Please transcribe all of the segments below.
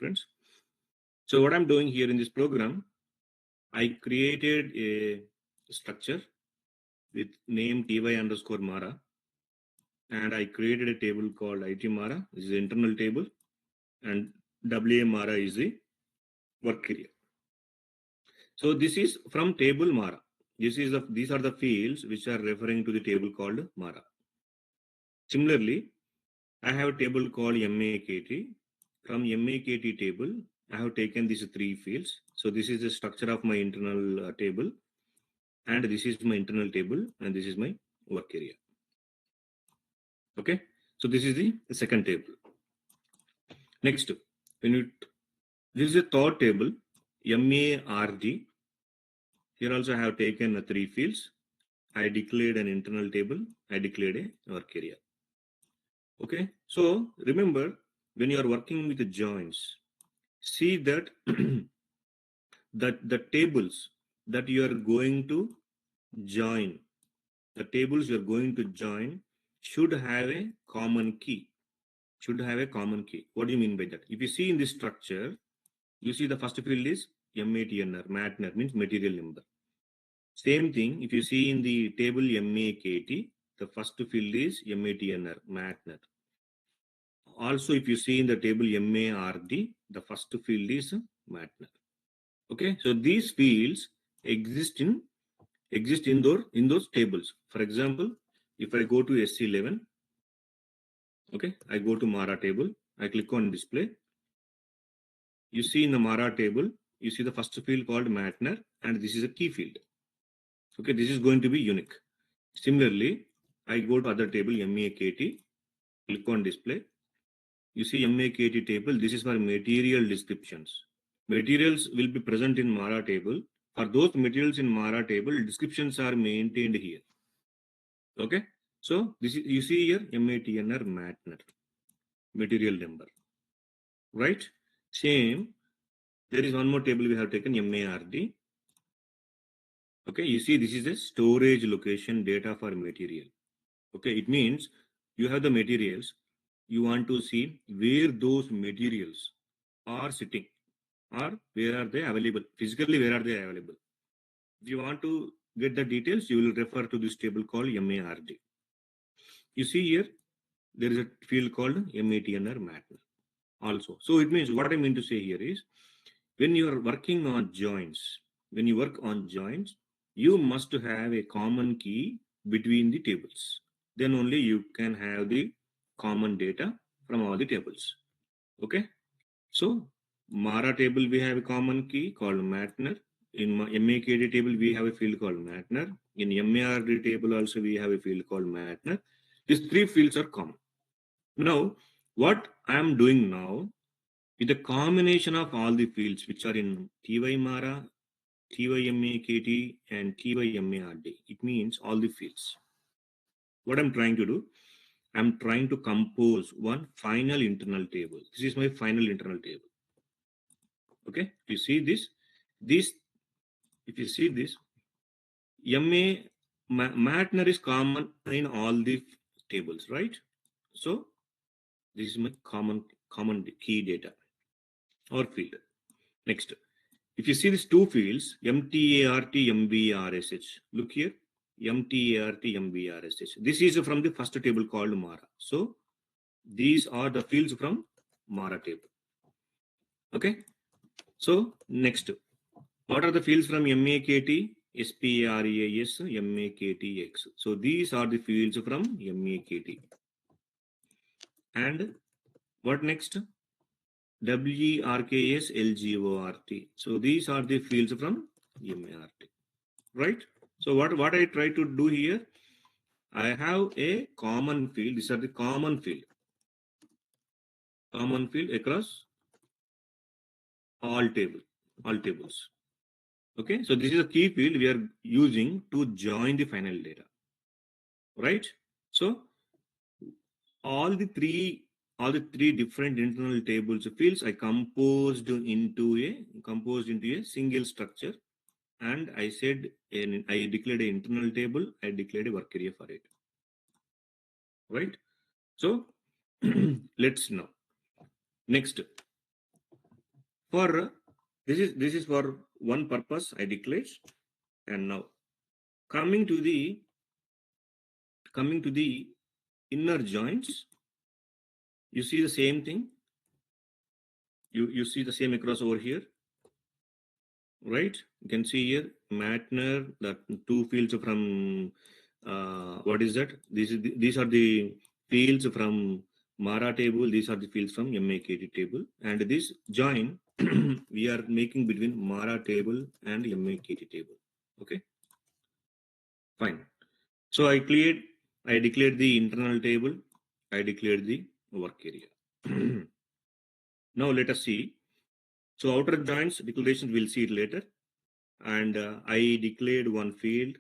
friends. So what I'm doing here in this program, I created a structure with name ty_mara, and I created a table called it_mara. This is the internal table, and wa_mara is the work area. So this is from table mara. These are the fields which are referring to the table called mara. Similarly, I have a table called MAKT. From MAKT table, I have taken these three fields. So this is the structure of my internal table, and this is my internal table, and this is my work area. Okay, so this is the second table. Next, this is the third table, MARD. Here also I have taken three fields. I declared an internal table. I declared a work area. Okay, so remember, when you are working with the joins, see that the tables that you are going to join, should have a common key. What do you mean by that? If you see in this structure, you see the first field is matner means material number. Same thing, if you see in the table MAKT, the first field is matner. Also, if you see in the table MARD, the first field is matner. Okay, so these fields exist in those tables. For example, if I go to SC11, okay, I go to Mara table, I click on display. You see in the Mara table, you see the first field called matner, and this is a key field. Okay, this is going to be unique. Similarly, I go to other table MAKT, click on display. You see MAKT table, this is for material descriptions. Materials will be present in Mara table. For those materials in Mara table, descriptions are maintained here. Okay, so this is, you see here matner, material number, right? Same, there is one more table we have taken, MARD. Okay, you see this is a storage location data for material. Okay, it means you have the materials, you want to see where those materials are sitting, or where are they available, physically where are they available. If you want to get the details, you will refer to this table called MARD. You see here, there is a field called matner also. So it means, what I mean to say here is, when you are working on joins, you must have a common key between the tables. Then only you can have the common data from all the tables. Okay, so Mara table we have a common key called matner. In MAKD table we have a field called matner. In MARD table also we have a field called matner. These three fields are common. Now, what I am doing now is the combination of all the fields which are in TY_mara, TY_MAKT, and TY_MARD. It means all the fields. What I'm trying to do, I'm trying to compose one final internal table. This is my final internal table. Okay, you see this? If you see this, matner is common in all the tables, right? So this is my common key data or field. Next, if you see these two fields, MTART, MBRSH, look here, MTART, MBRSH. This is from the first table called Mara. So these are the fields from Mara table. Okay. So next, what are the fields from MAKT? SPARAS, MAKTX. So these are the fields from MAKT. And what next? WRKS, LGORT. So these are the fields from MART, right? So what I try to do here, I have a common field. These are the common field across all tables. Okay, so this is a key field we are using to join the final data, right? So all the three different internal tables fields I composed into a single structure, and I said I declared an internal table, I declared a work area for it, right? So let's know. Next, For this is for one purpose I declared. And now coming to the inner joints, you see the same thing. You see the same across over here, right? You can see here Matner, the two fields from what is that? These are the fields from Mara table. These are the fields from MAKT table, and this join we are making between Mara table and MAKT table. Okay, fine. So I declared the internal table. I declared the work area. Now let us see. So outer joints declaration we'll see it later. And I declared one field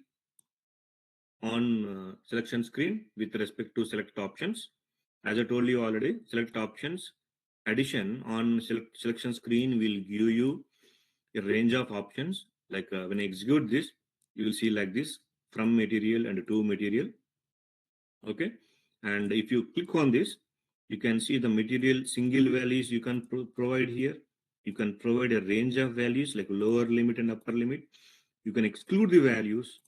on selection screen with respect to select options. As I told you already, select options addition on selection screen will give you a range of options. Like when I execute this, you will see like this from material and to material. Okay, and if you click on this, you can see the material single values you can provide here. You can provide a range of values like lower limit and upper limit. You can exclude the values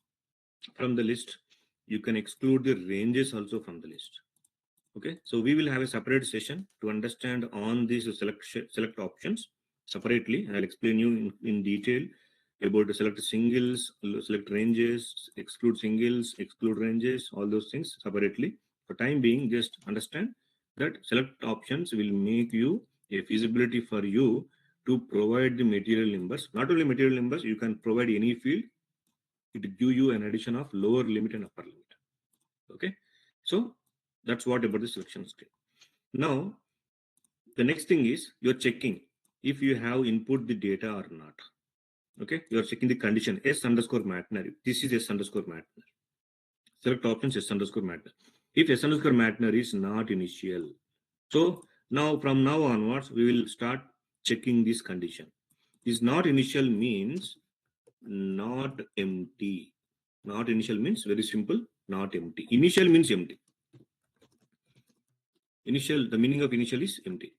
from the list. You can exclude the ranges also from the list. Okay, so we will have a separate session to understand on these select options separately. I'll explain you in detail about the select singles, select ranges, exclude singles, exclude ranges, all those things separately. For time being, just understand that select options will make you a feasibility for you to provide the material numbers. Not only material numbers, you can provide any field. It will give you an addition of lower limit and upper limit. Okay, so that's what about the selection screen. Now the next thing is you're checking if you have input the data or not. Okay, you're checking the condition s underscore matner. This is s underscore matner. Select options s underscore matner. If s underscore matner is not initial, so now from now onwards we will start checking this condition. Is not initial means not empty. Not initial means very simple, not empty. Initial means empty. Initial, the meaning of initial is empty.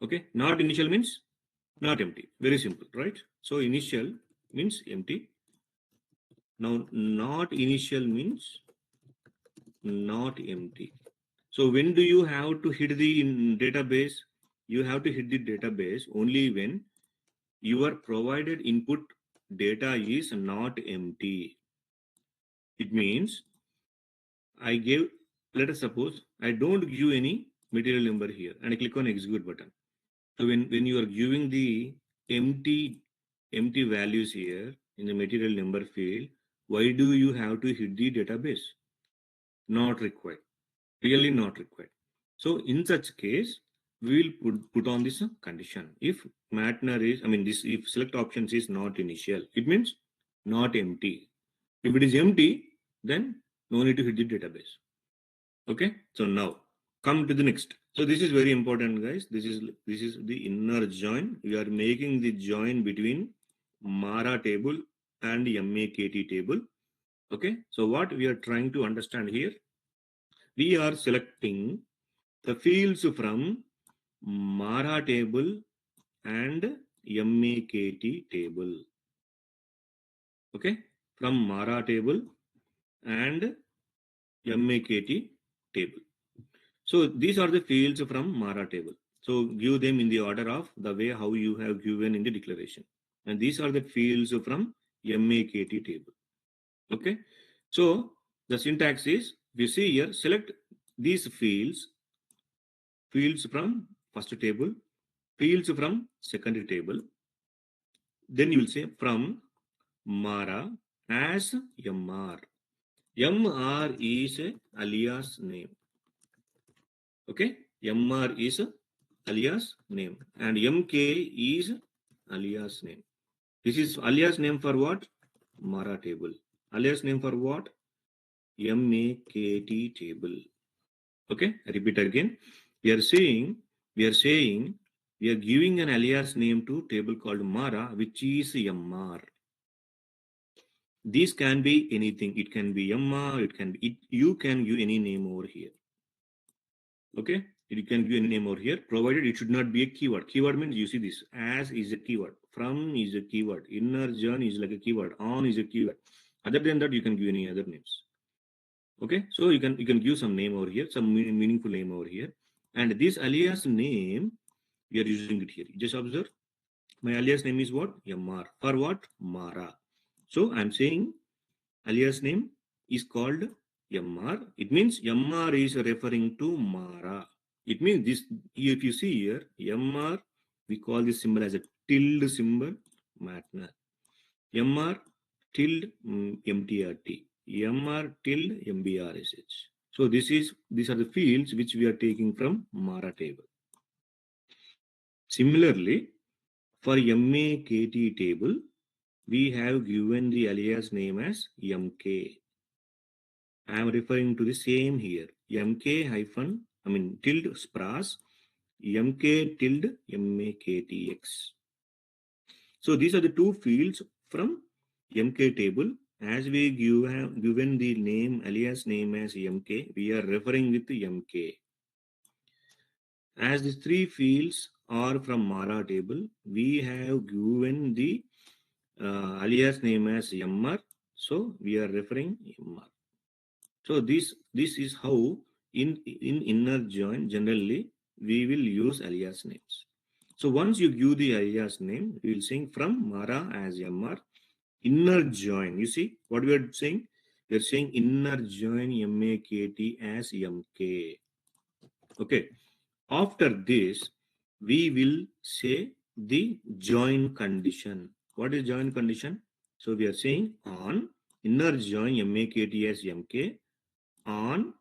Okay, not initial means not empty. Very simple, right? So initial means empty. Now not initial means not empty. So when do you have to hit the database? You have to hit the database only when your provided input data is not empty. It means I gave, let us suppose I don't give any material number here and I click on execute button. So when you are giving the empty values here in the material number field, why do you have to hit the database? Not required. Really not required. So in such case, we will put on this condition. If matner is, this if select options is not initial, it means not empty. If it is empty, then no need to hit the database. Okay. So now come to the next. So this is very important, guys. This is the inner join. We are making the join between Mara table and MAKT table. Okay. So what we are trying to understand here, we are selecting the fields from Mara table and MAKT table. Okay. From Mara table and MAKT table. So these are the fields from Mara table. So give them in the order of the way how you have given in the declaration. And these are the fields from MAKT table. Okay. So the syntax is, we see here, select these fields from first table, fields from second table. Then you will say from Mara as MR. MR is alias name. Okay. MR is alias name and MK is alias name. This is alias name for what? Mara table. Alias name for what? MAKT table. Okay, I repeat again. We are giving an alias name to table called Mara, which is MR. This can be anything. It can be MR, it can be you can give any name over here. Okay, You can give any name over here, provided it should not be a keyword. Keyword means you see this, as is a keyword, from is a keyword, inner join is like a keyword, on is a keyword. Other than that, you can give any other names. Okay, so you can give some name over here, some meaningful name over here, and this alias name we are using it here. Just observe, my alias name is what? MR. For what? Mara. So I'm saying alias name is called MR. It means MR is referring to Mara. It means this, if you see here, MR, we call this symbol as a tilde symbol, Matner. MR tilde MTRT. MR tilde MBRSH. So these are the fields which we are taking from Mara table. Similarly, for MAKT table, we have given the alias name as MK. I am referring to the same here. MK hyphen, tilde spras, MK tilde MAKTX. So these are the two fields from MK table. As we have given the name, alias name as MK, we are referring with MK. As the three fields are from Mara table, we have given the alias name as MR. So we are referring MR. So this is how in inner join generally we will use alias names. So once you give the alias name, we will saying from Mara as MR. Inner join, you see what we are saying? We are saying inner join MAKT as MK. Okay. After this, we will say the join condition. What is join condition? So we are saying on inner join MAKT as MK on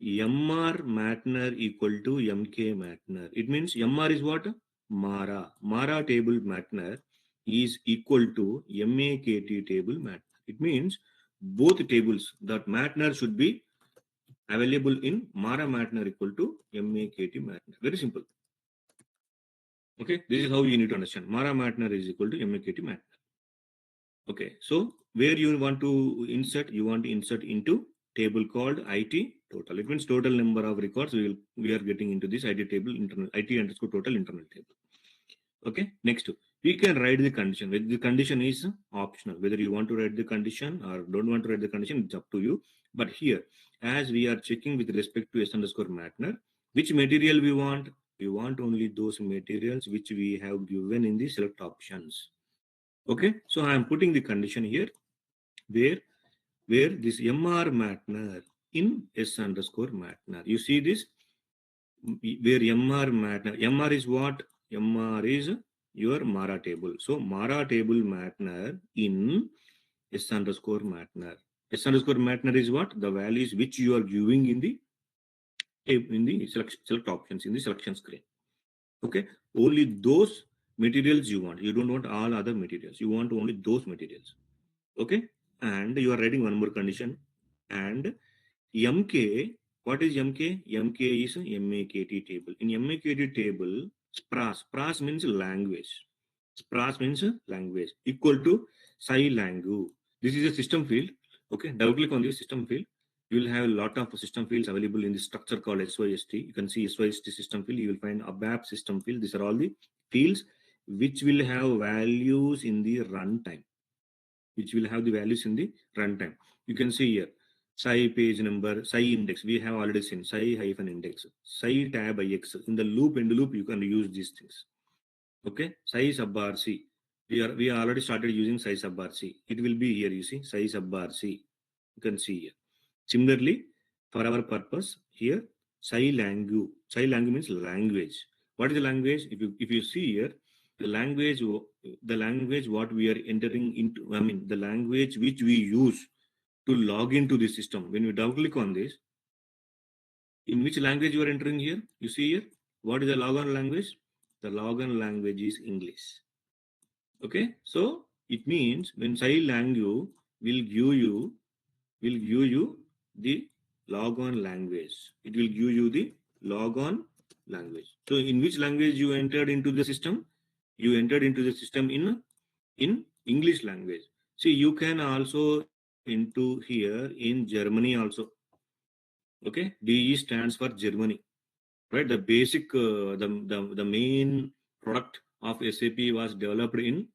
MR Matner equal to MK Matner. It means MR is what? Mara. Mara table Matner is equal to MAKT table Matner. It means both tables that Matner should be available in Mara Matner equal to MAKT Matner. Very simple. Okay, this is how you need to understand. Mara Matner is equal to MAKT Matner. Okay, so where you want to insert? You want to insert into table called IT total. It means total number of records we are getting into this IT table, internal IT underscore total internal table. Okay, next we can write the condition. The condition is optional. Whether you want to write the condition or don't want to write the condition, it's up to you. But here, as we are checking with respect to S underscore Matner, which material we want? We want only those materials which we have given in the select options. Okay, so I am putting the condition here where this MR Matner in S underscore Matner. You see this? Where MR Matner. MR is what? MR is your Mara table. So Mara table Matner in S underscore Matner. S underscore Matner is what? The values which you are giving in the select options in the selection screen. Okay, only those materials you want. You don't want all other materials. You want only those materials. Okay, and you are writing one more condition. And MK, what is MK? MK is MAKT table. In MAKT table, spras means language. Spras means language equal to SciLangu. This is a system field. Okay, double click on this system field. You will have a lot of system fields available in the structure called SYST. You can see SYST system field. You will find ABAP system field. These are all the fields which will have values in the runtime. Which will have the values in the runtime. You can see here, Sci page number, Sci index. We have already seen Sci hyphen index, Sci tab IX. In the loop, you can use these things. Okay, Sci sub RC. We are already started using Sci sub RC. It will be here. You see, Sci sub RC. You can see here. Similarly, for our purpose here, SciLangu. SciLangu means language. What is the language? If you see here, the language what we are entering into, the language which we use to log into the system. When you double click on this, in which language you are entering here? You see here, what is the logon language? The logon language is English. Okay, so it means when SciLangu will give you the logon language. It will give you the logon language. So in which language you entered into the system? You entered into the system in English language. See, you can also into here in Germany also. Okay, DE stands for Germany. right? The basic, the main product of SAP was developed in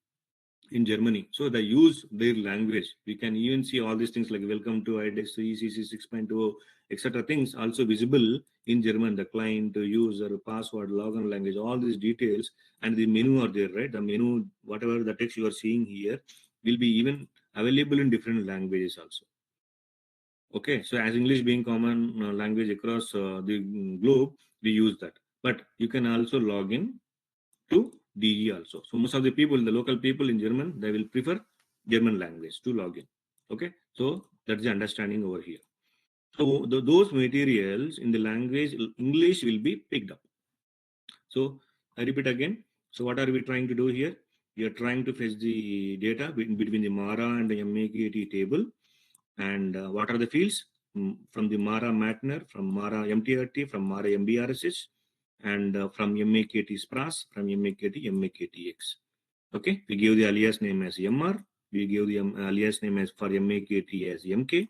Germany. So they use their language. We can even see all these things like welcome to IDEX, ECC 6.0, etc. things also visible in German. The client, user, password, login language, all these details, and the menu are there, right? The menu, whatever the text you are seeing here, will be even available in different languages also. Okay, so as English being common language across the globe, we use that. But you can also log in to DE also. So most of the people, the local people in German, they will prefer German language to log in. Okay, so that's the understanding over here. So those materials in the language English will be picked up. So I repeat again. So what are we trying to do here? We are trying to fetch the data between the MARA and the MAKT table. And what are the fields? From the MARA MATNER, from MARA MTRT, from MARA MBRSH, and from MAKT SPRAS, from MAKT MAKTX. Okay, we give the alias name as MR, we give the alias name as for MAKT as MK,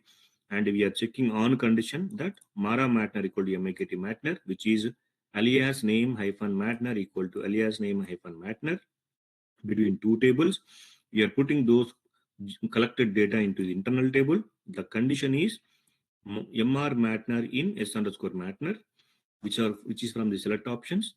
and we are checking on condition that MARA MATNER equal to MAKT MATNER, which is alias name hyphen MATNER equal to alias name hyphen MATNER between two tables. We are putting those collected data into the internal table. The condition is MR MATNER in S underscore MATNER, which is from the select options,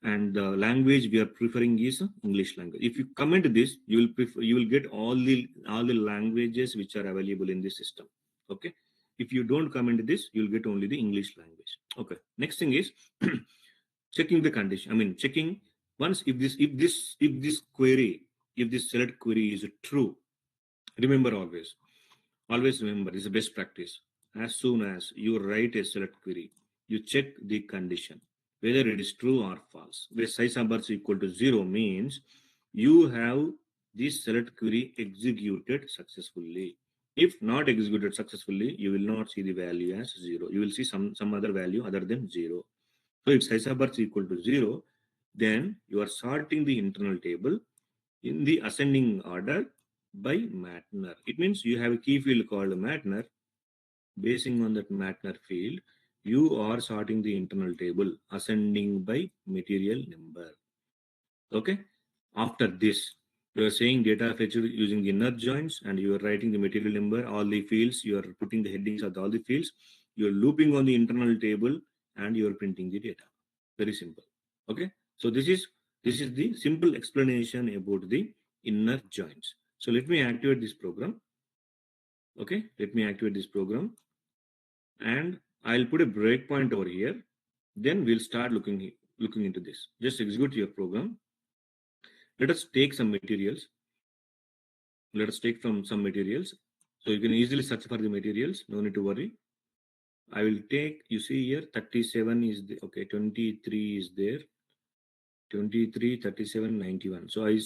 and the language we are preferring is English language. If you comment this, you will get all the languages which are available in the system. Okay. If you don't comment this, you'll get only the English language. Okay. Next thing is checking the condition. I mean, checking once if this query, if this select query is true. Remember always remember, this is a best practice. As soon as you write a select query, you check the condition, whether it is true or false. Where size numbers equal to 0 means you have this select query executed successfully. If not executed successfully, you will not see the value as 0. You will see some other value other than 0. So if size numbers equal to 0, then you are sorting the internal table in the ascending order by MATNER. It means you have a key field called MATNER. Basing on that MATNER field, you are sorting the internal table ascending by material number. Okay. After this, you are saying data fetched using the inner joins, and you are writing the material number, all the fields, you are putting the headings of all the fields, you are looping on the internal table, and you are printing the data. Very simple. Okay. So this is the simple explanation about the inner joins. So let me activate this program. Okay, let me activate this program, and I'll put a breakpoint over here. Then we'll start looking into this. Just execute your program. Let us take some materials. Let us take from some materials. So you can easily search for the materials. No need to worry. I will take, you see here, 37 is the, okay, 23 is there. 23, 37, 91. So I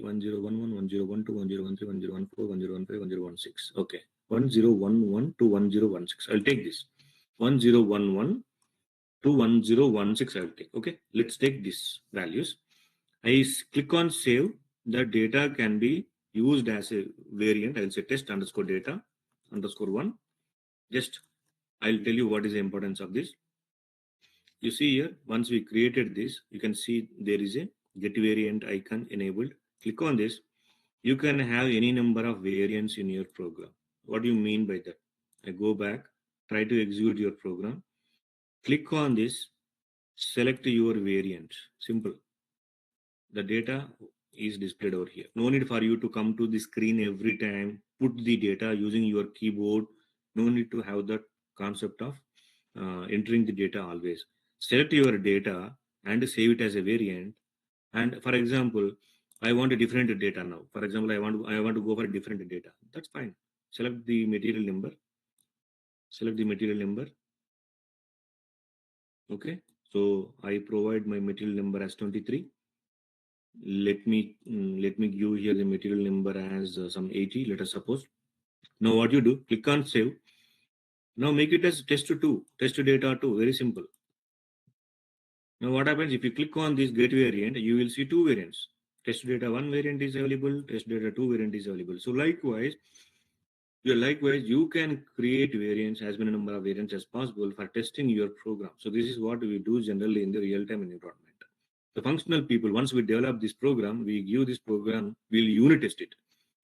1011, 1012, 1013, 1014, 1015, 1016. Okay. 1011 to 1016. I'll take this. 1011 to 1016 I'll take. Okay. Let's take these values. I click on save. The data can be used as a variant. I'll say test underscore data underscore 1. Just I'll tell you what is the importance of this. You see here, once we created this, you can see there is a get variant icon enabled. Click on this. You can have any number of variants in your program. What do you mean by that? I go back, try to execute your program. Click on this, select your variant. Simple. The data is displayed over here. No need for you to come to the screen every time, put the data using your keyboard. No need to have that concept of entering the data always. Select your data and save it as a variant. And for example, I want a different data now. For example, I want to go for a different data. That's fine. Select the material number. Select the material number. Okay. So I provide my material number as 23. Let me give here the material number as some 80. Let us suppose. Now what you do? Click on save. Now make it as test2, test data 2. Very simple. Now what happens if you click on this get variant, you will see two variants. Test data 1 variant is available, test data 2 variant is available. So likewise, Likewise, you can create variants, as many number of variants as possible for testing your program. So this is what we do generally in the real-time environment. The functional people, once we develop this program, we give this program, we'll unit test it.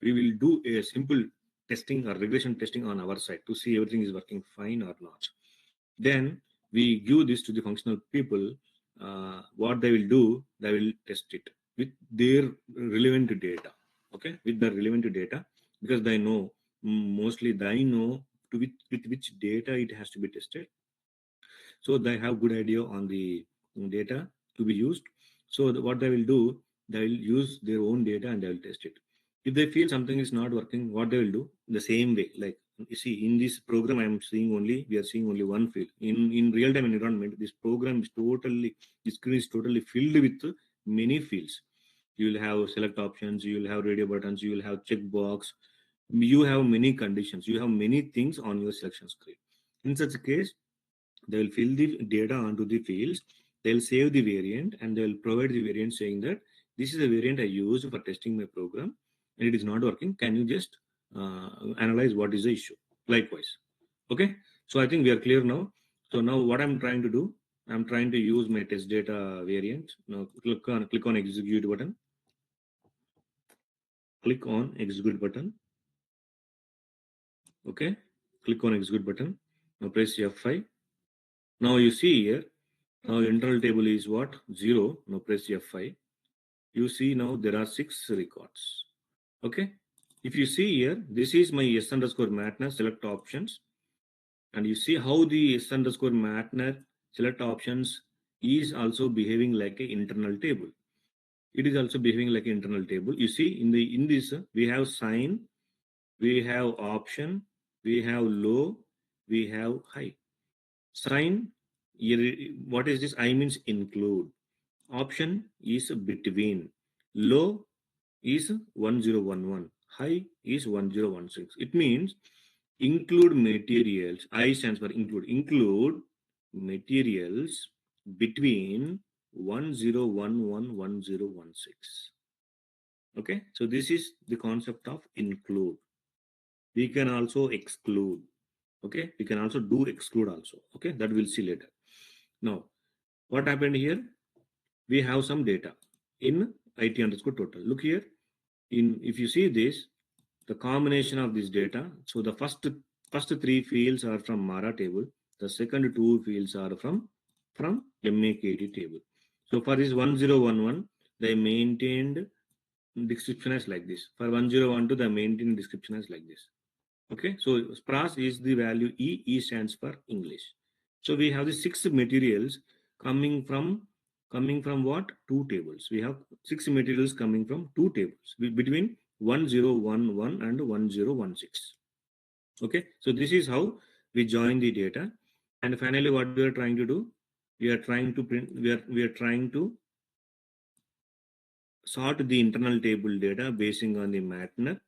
We will do a simple testing or regression testing on our side to see everything is working fine or not. Then we give this to the functional people. What they will do, they will test it with their relevant data. Okay, with the relevant data, because they know, mostly they know with which data it has to be tested. So they have good idea on the data to be used. So what they will do, they will use their own data and they will test it. If they feel something is not working, what they will do, the same way, like you see in this program, we are seeing only one field. In real-time environment, this program is totally, the screen is totally filled with many fields. You will have select options, you will have radio buttons, you will have checkbox, you have many conditions, you have many things on your selection screen. In such a case, they will fill the data onto the fields, they'll save the variant, and they will provide the variant saying that this is the variant I used for testing my program and it is not working. Can you just analyze what is the issue? Likewise. Okay. So I think we are clear now. So now what I'm trying to do, I'm trying to use my test data variant. Now click on execute button. Click on execute button. Okay. Click on execute button. Now press F5. Now you see here, now internal table is what? 0. Now press F5. You see now there are 6 records. Okay. If you see here, this is my s_matner select options. And you see how the s_matner select options is also behaving like an internal table. It is also behaving like an internal table. You see in this we have sign, we have option, we have low, we have high. Sign, what is this? I means include. Option is between. Low is 1011. High is 1016. It means include materials. I stands for include. Include materials between 1011 1016. Okay, so this is the concept of include. We can also exclude. Okay, we can also do exclude also. Okay, that we'll see later. Now, what happened here? We have some data in IT_total. Look here. If you see this, the combination of this data. So the first 3 fields are from Mara table. The second 2 fields are from MAKT table. So for this 1011, they maintained description as like this. For 1012, they maintained description as like this. Okay, so pras is the value E. E stands for English. So we have the 6 materials coming from what? 2 tables. We have 6 materials coming from 2 tables between 1011 and 1016. Okay, so this is how we join the data. And finally, what we are trying to do, we are trying to print, we are trying to sort the internal table data basing on the matner.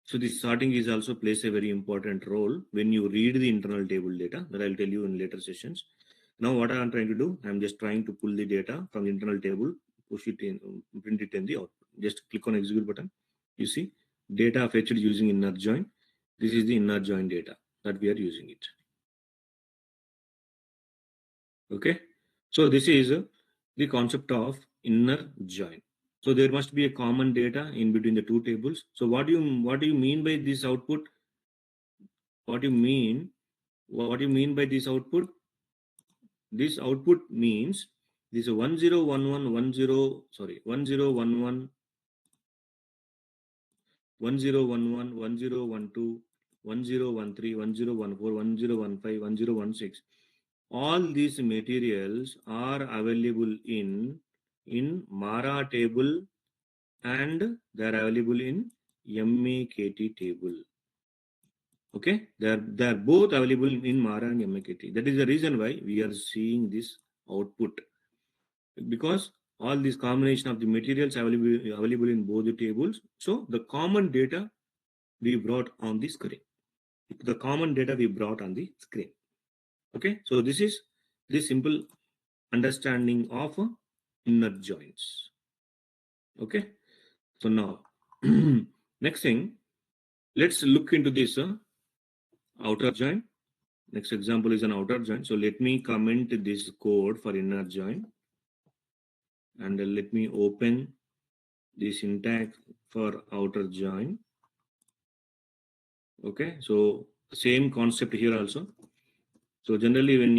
So this sorting is also plays a very important role when you read the internal table data, that I'll tell you in later sessions. Now what I'm trying to do, I'm just trying to pull the data from the internal table, push it in, print it in the output. Just click on execute button. You see data fetched using inner join. This is the inner join data that we are using it. Okay. So this is the concept of inner join. So there must be a common data in between the 2 tables. So what do you mean by this output? What do you mean by this output? This output means this 1011 10 sorry 1011 1011 1012 1013 1014 1015 1016. All these materials are available in Mara table and they are available in MAKT table. Okay, they are both available in Mara and MAKT. That is the reason why we are seeing this output, because all this combination of the materials available in both the tables. So the common data we brought on the screen. The common data we brought on the screen. Okay, so this is the simple understanding of inner joins. Okay, so now next thing, Let's look into this outer join. Next example is an outer join. So let me comment this code for inner join, and let me open the syntax for outer join. Okay, so same concept here also. So generally when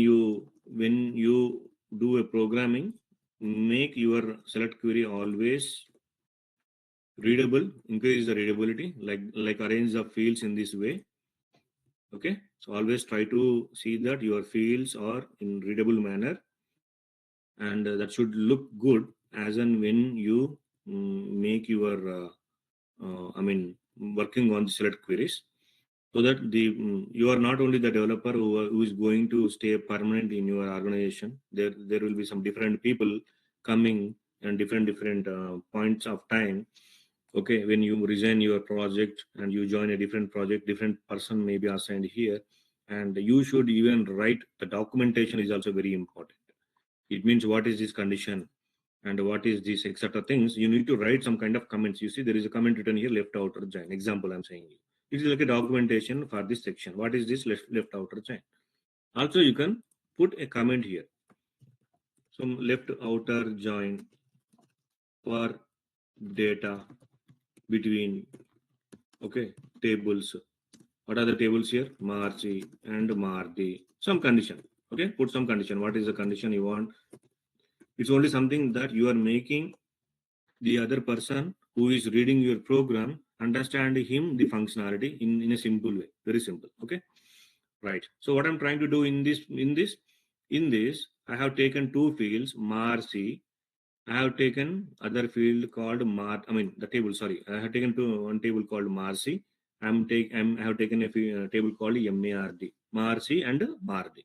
you do a programming, make your select query always readable, increase the readability, like arrange the fields in this way. Okay, so always try to see that your fields are in readable manner, and that should look good as and when you make your working on the select queries, so that you are not only the developer who is going to stay permanent in your organization. There will be some different people coming and different points of time. Okay, when you resign your project and you join a different project, different person may be assigned here, and you should even write the documentation is also very important. It means what is this condition and what is this etc things. You need to write some kind of comments. You see there is a comment written here, left outer join. Example I'm saying you. It is like a documentation for this section. What is this left outer join? Also you can put a comment here. Some left outer join for data between tables. What are the tables here? Marci and Mardi. Some condition. Okay, put some condition. What is the condition you want? It's only something that you are making the other person who is reading your program understand him the functionality in a simple way. Very simple. Okay, right. So what I'm trying to do in this, I have taken two fields, Marci. I have taken other field called the table. Sorry, I have taken one table called Marci. I have taken a table called MARD, Marci and Mardi.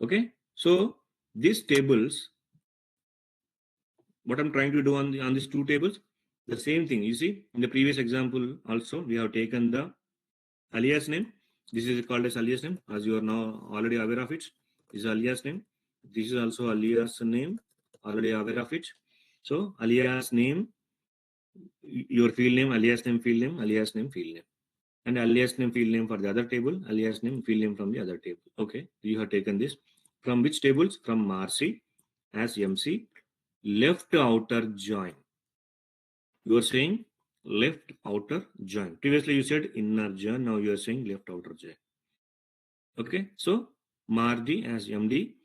Okay, so these tables, what I'm trying to do on these two tables, the same thing. You see, in the previous example also, we have taken the alias name. This is called as alias name, as you are now already aware of it. This is alias name. This is also alias name, already aware of it. So alias name, your field name, alias name, field name, alias name, field name, and alias name, field name for the other table, alias name, field name from the other table. Okay, you have taken this from which tables? From Marci as MC, left outer join. You are saying left outer join. Previously you said inner join. Now you are saying left outer join. Okay, so Mardi as MD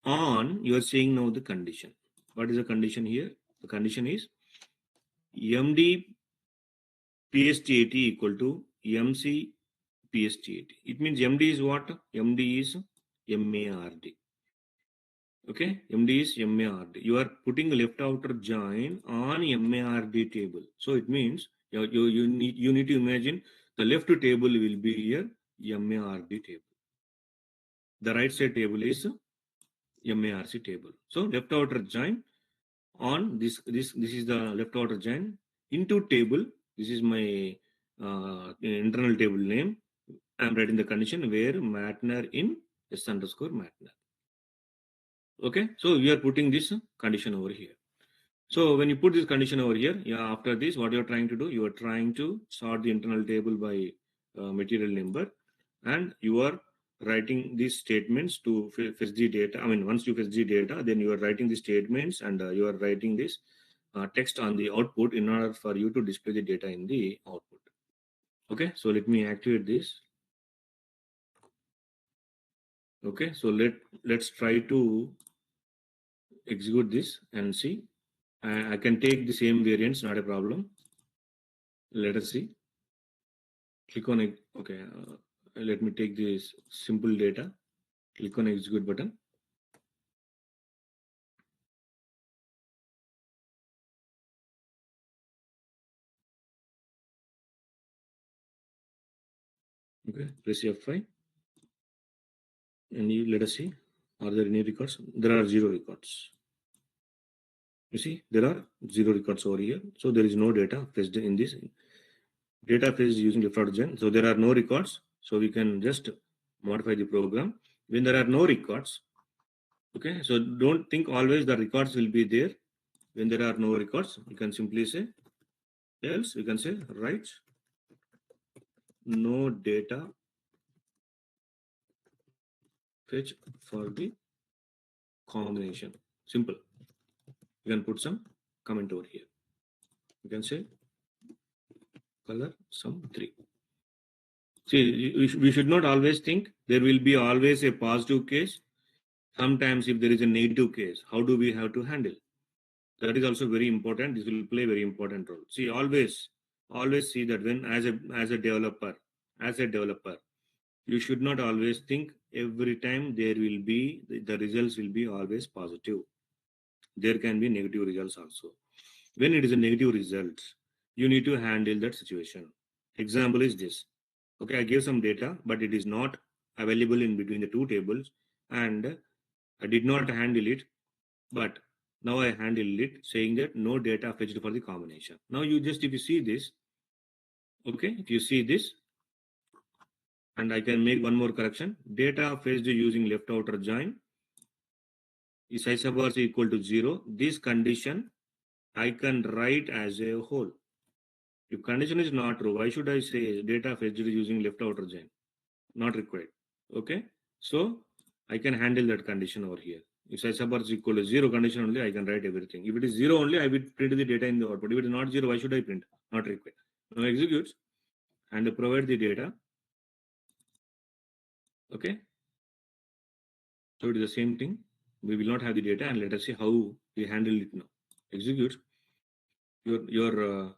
on, you are saying now the condition. What is the condition here? The condition is MD PST80 equal to MC PST80. It means MD is what? MD is MARD. Okay, MD is MARD. You are putting left outer join on MARD table. So it means you need to imagine the left table will be here MARD table. The right side table is MARC table. So left outer join on this is the left outer join into table. This is my internal table name. I'm writing the condition where Matner in S underscore Matner. Okay, so we are putting this condition over here. So when you put this condition over here, after this, what you're trying to do, you are trying to sort the internal table by material number, and you are writing these statements to fetch the data. I mean, once you fetch the data, then you are writing the statements, and you are writing this text on the output in order for you to display the data in the output. Okay, so let me activate this. Okay, so let's try to execute this and see. I can take the same variants, not a problem. Let us see. Click on it. Okay, let me take this simple data. Click on execute button. Okay, press F5 and let us see. Are there any records? There are 0 records. You see, there are 0 records over here. So there is no data fetched in this. Data fetched using left outer join. So there are no records. So we can just modify the program. When there are no records, okay, so don't think always the records will be there. When there are no records, you can simply say else. You can say write no data fetch for the combination. Simple. You can put some comment over here. You can say color sum 3. See, we should not always think there will be always a positive case. Sometimes if there is a negative case, how do we have to handle? That is also very important. This will play a very important role. See, always see that when as a developer, you should not always think every time there will be the results will be always positive. There can be negative results also. When it is a negative result, you need to handle that situation. Example is this. Okay, I gave some data, but it is not available in between the two tables, and I did not handle it, but now I handle it saying that no data fetched for the combination. Now you just, if you see this, okay, if you see this, and I can make one more correction, data fetched using left outer join is size of bars equal to 0. This condition I can write as a whole. If condition is not true, why should I say data fetched using left outer join? Not required. Okay, so I can handle that condition over here. If size of bar is equal to 0 condition only, I can write everything. If it is 0 only, I will print the data in the output. If it is not 0, why should I print? Not required. Now execute and provide the data. Okay, so it is the same thing. We will not have the data, and let us see how we handle it now. Execute your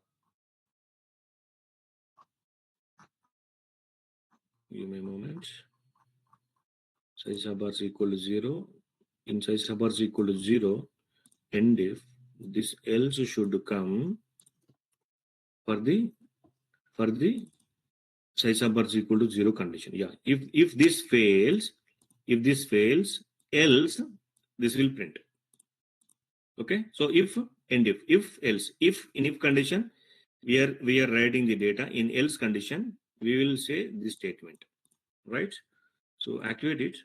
give me a moment. Size of bar is equal to 0. In size of bar is equal to 0, and if this else should come for the size of bar is equal to 0 condition. Yeah, if this fails, else this will print. Okay, so if and if else, if in if condition we are writing the data, in else condition we will say this statement, right? So activate it.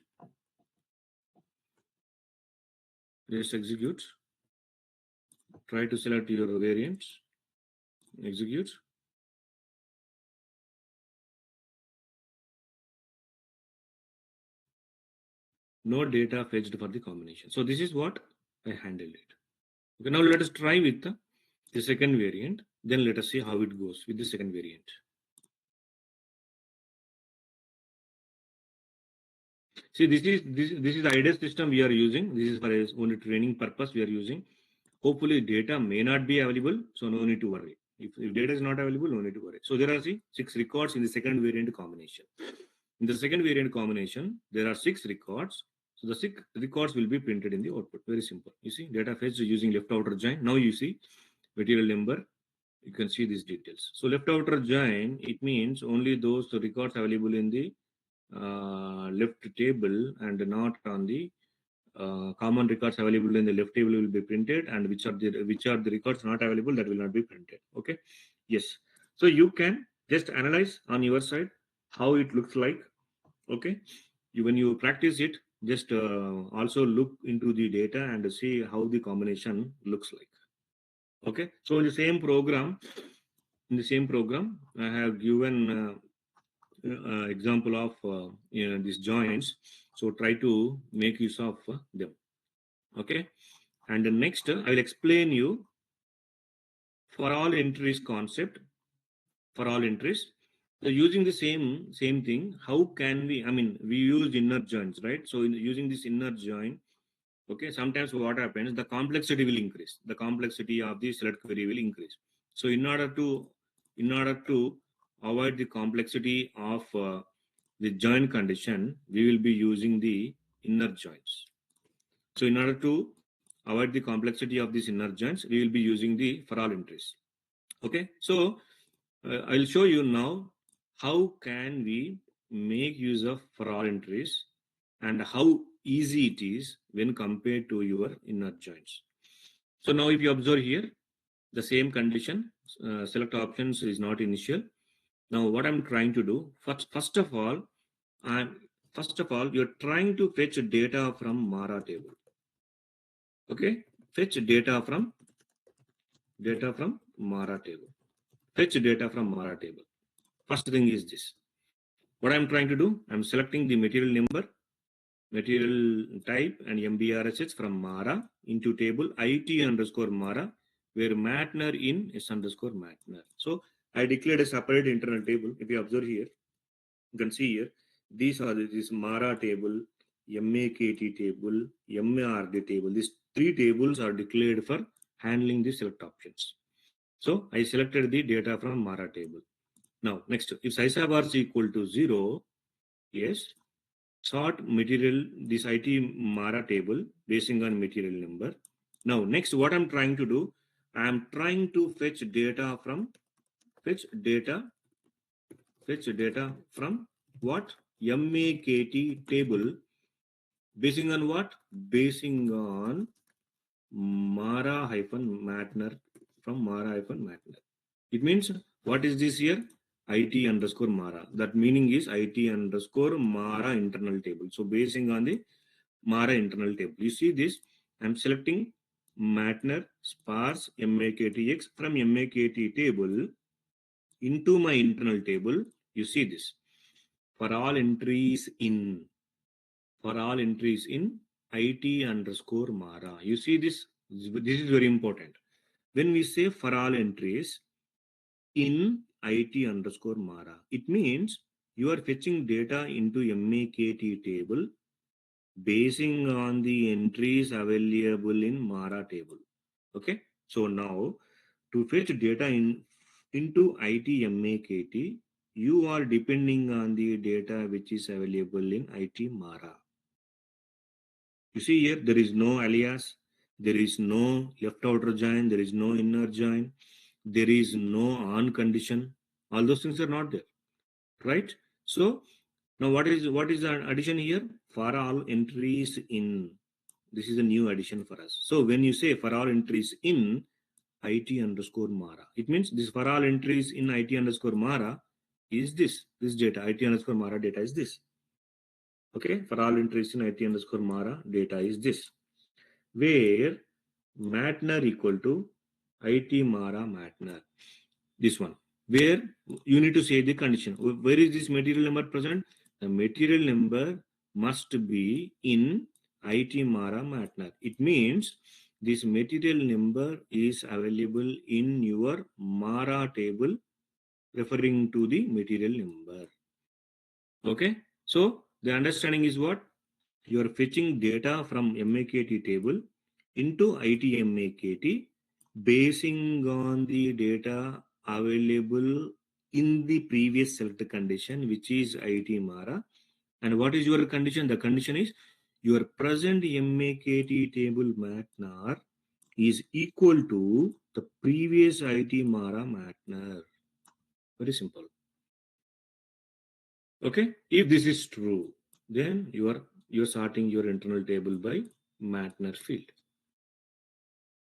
Just execute. Try to select your variant. Execute. No data fetched for the combination. So this is what I handled it. Okay, now let us try with the second variant. Then let us see how it goes with the second variant. See, this is the IDES system we are using. This is for only training purpose we are using. Hopefully data may not be available, so no need to worry. If data is not available, no need to worry. So there are 6 records in the second variant combination. In the second variant combination, there are 6 records. So the 6 records will be printed in the output. Very simple. You see, data fetched using left outer join. Now you see material number. You can see these details. So left outer join, it means only those records available in the left table and not on the common records available in the left table will be printed, and which are the records not available, that will not be printed. Okay, yes. So you can just analyze on your side how it looks like. Okay, when you practice it, just also look into the data and see how the combination looks like. Okay, so in the same program, I have given example of these joins. So try to make use of them. Okay, and the next I will explain you for all entries concept. For all entries, so using the same thing, how can we, I mean, we use inner joins, right? So using this inner join, okay, sometimes what happens, the complexity will increase. The complexity of the select query will increase. So in order to avoid the complexity of the join condition, we will be using the inner joins. So in order to avoid the complexity of these inner joins, we will be using the for all entries. Okay, so I'll show you now how can we make use of for all entries and how easy it is when compared to your inner joins. So now if you observe here, the same condition, select options is not initial. Now what I'm trying to do, first of all, you're trying to fetch data from Mara table. Okay, fetch data from Mara table. Fetch data from Mara table. First thing is this. What I'm trying to do, I'm selecting the material number, material type, and MBRSH from Mara into table IT underscore Mara, where Matner in is underscore Matner. So I declared a separate internal table. If you observe here, you can see here, these are this Mara table, MAKT table, MARD table. These three tables are declared for handling the select options. So I selected the data from Mara table. Now, next, if size of R is equal to 0, yes, sort material, this IT Mara table basing on material number. Now, next, what I'm trying to do, I'm trying to fetch data from what? MAKT table basing on what? Basing on Mara-Matner from Mara-Matner. It means what is this here? IT underscore Mara. That meaning is IT underscore Mara internal table. So basing on the Mara internal table. You see this? I'm selecting Matner sparse MAKTX from MAKT table into my internal table. You see this. For all entries in IT underscore Mara. You see this? This is very important. When we say for all entries in IT underscore Mara, it means you are fetching data into MAKT table basing on the entries available in Mara table. Okay. So now to fetch data into IT MAKT, you are depending on the data which is available in IT Mara. You see here, there is no alias, there is no left outer join, there is no inner join, there is no on condition. All those things are not there, right? So now what is the addition here? For all entries in. This is a new addition for us. So when you say for all entries in IT underscore Mara, it means this for all entries in IT underscore Mara is this data. IT underscore Mara data is this. Okay, for all entries in IT underscore Mara data is this, where Matner equal to IT Mara Matner. This one, where you need to say the condition. Where is this material number present? The material number must be in IT Mara Matner. It means this material number is available in your Mara table referring to the material number. Okay, so the understanding is what? You are fetching data from MAKT table into IT MAKT basing on the data available in the previous select condition, which is IT Mara. And what is your condition? The condition is your present MAKT table Matnar is equal to the previous IT Mara Matnar. Very simple. Okay, if this is true, then you're sorting your internal table by Matner field.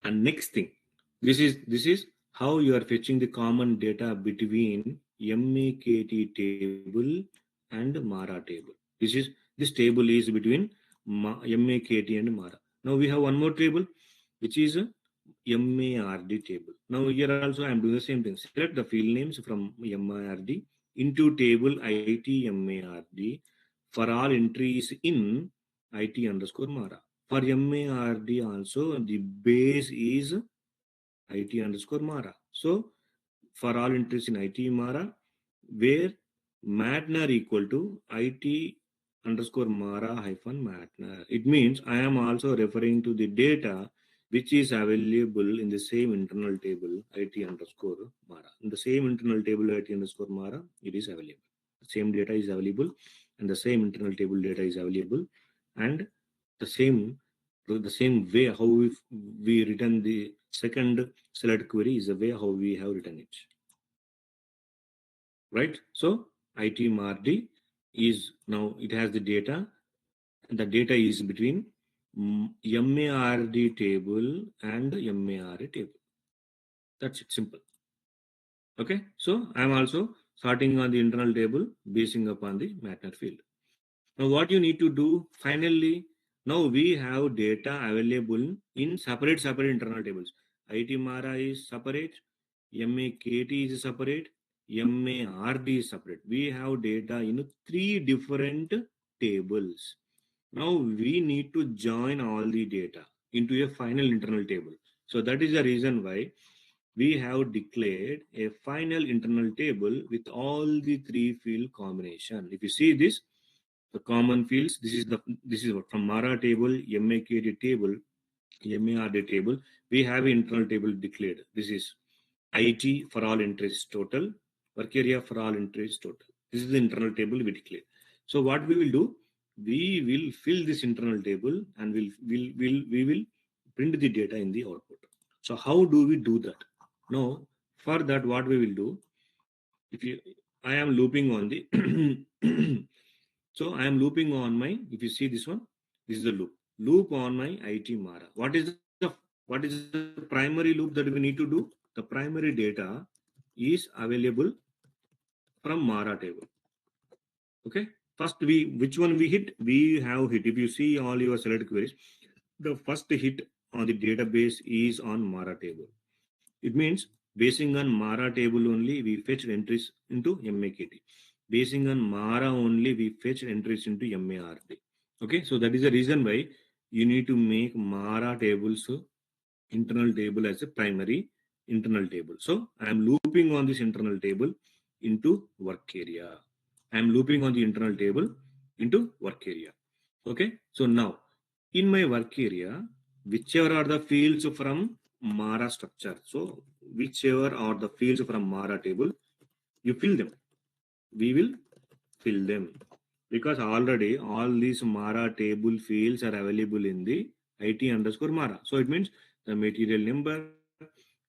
And next thing, this is how you are fetching the common data between MAKT table and Mara table. This table is between MAKT and Mara. Now we have one more table, which is a MARD table. Now here also I am doing the same thing. Select the field names from MARD into table IT MARD for all entries in IT underscore Mara. For MARD also, the base is IT underscore Mara. So for all entries in IT Mara, where Matner equal to IT underscore Mara hyphen Matner. It means I am also referring to the data which is available in the same internal table IT underscore Mara. In the same internal table IT underscore Mara, it is available. The same data is available and the same internal table data is available, and the same way how we written the second select query is the way how we have written it. Right? So IT MARD is now it has the data, and the data is between MARD table and MARA table. That's it, simple. Okay, so I'm also sorting on the internal table basing upon the Matner field. Now what you need to do finally, now we have data available in separate internal tables. IT Mara is separate, MAKT is separate, MARD is separate. We have data in 3 different tables. Now we need to join all the data into a final internal table. So that is the reason why we have declared a final internal table with all the 3 field combination. If you see this, the common fields, this is what from MARA table, MAKD table, MARD table, we have an internal table declared. This is IT for all entries total, work area for all entries total. This is the internal table we declare. So what we will do, we will fill this internal table and we will print the data in the output. So how do we do that? Now, for that, what we will do, if you, I am looping on the, so I am looping on my, if you see this one, this is the loop on my IT Mara. What is the primary loop that we need to do? The primary data is available from Mara table. Okay. First, which one we hit? We have hit. If you see all your select queries, the first hit on the database is on Mara table. It means basing on Mara table only, we fetch entries into MAKT. Basing on Mara only, we fetch entries into MARD. Okay. So that is the reason why you need to make Mara tables internal table as a primary internal table. So I am looping on this internal table into work area. I am looping on the internal table into work area. Okay. So now in my work area, whichever are the fields from Mara structure. So whichever are the fields from Mara table, you fill them. We will fill them because already all these Mara table fields are available in the IT underscore Mara. So it means the material number,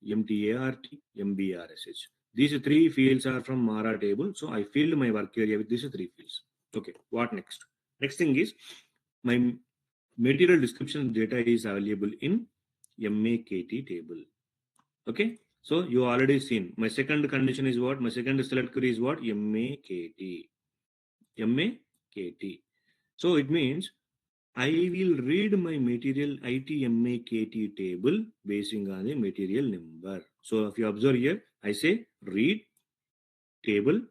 MTART, MBRSH. These 3 fields are from Mara table. So I filled my work area with these 3 fields. Okay, what next? Next thing is my material description data is available in MAKT table. Okay, so you already seen. My second condition is what? My second select query is what? MAKT. MAKT. So it means I will read my material ITMAKT table basing on the material number. So if you observe here, I say read table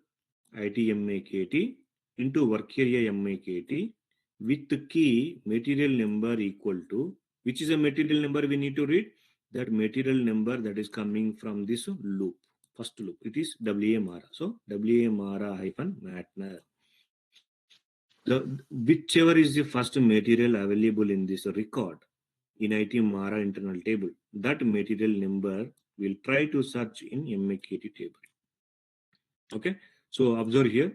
ITMAKT into work area MAKT with the key material number equal to, which is a material number we need to read? That material number that is coming from this loop, first loop. It is WAMARA. So WAMARA hyphen matner. Whichever is the first material available in this record in IT Mara internal table, that material number will try to search in MAKT table. Okay, so observe here,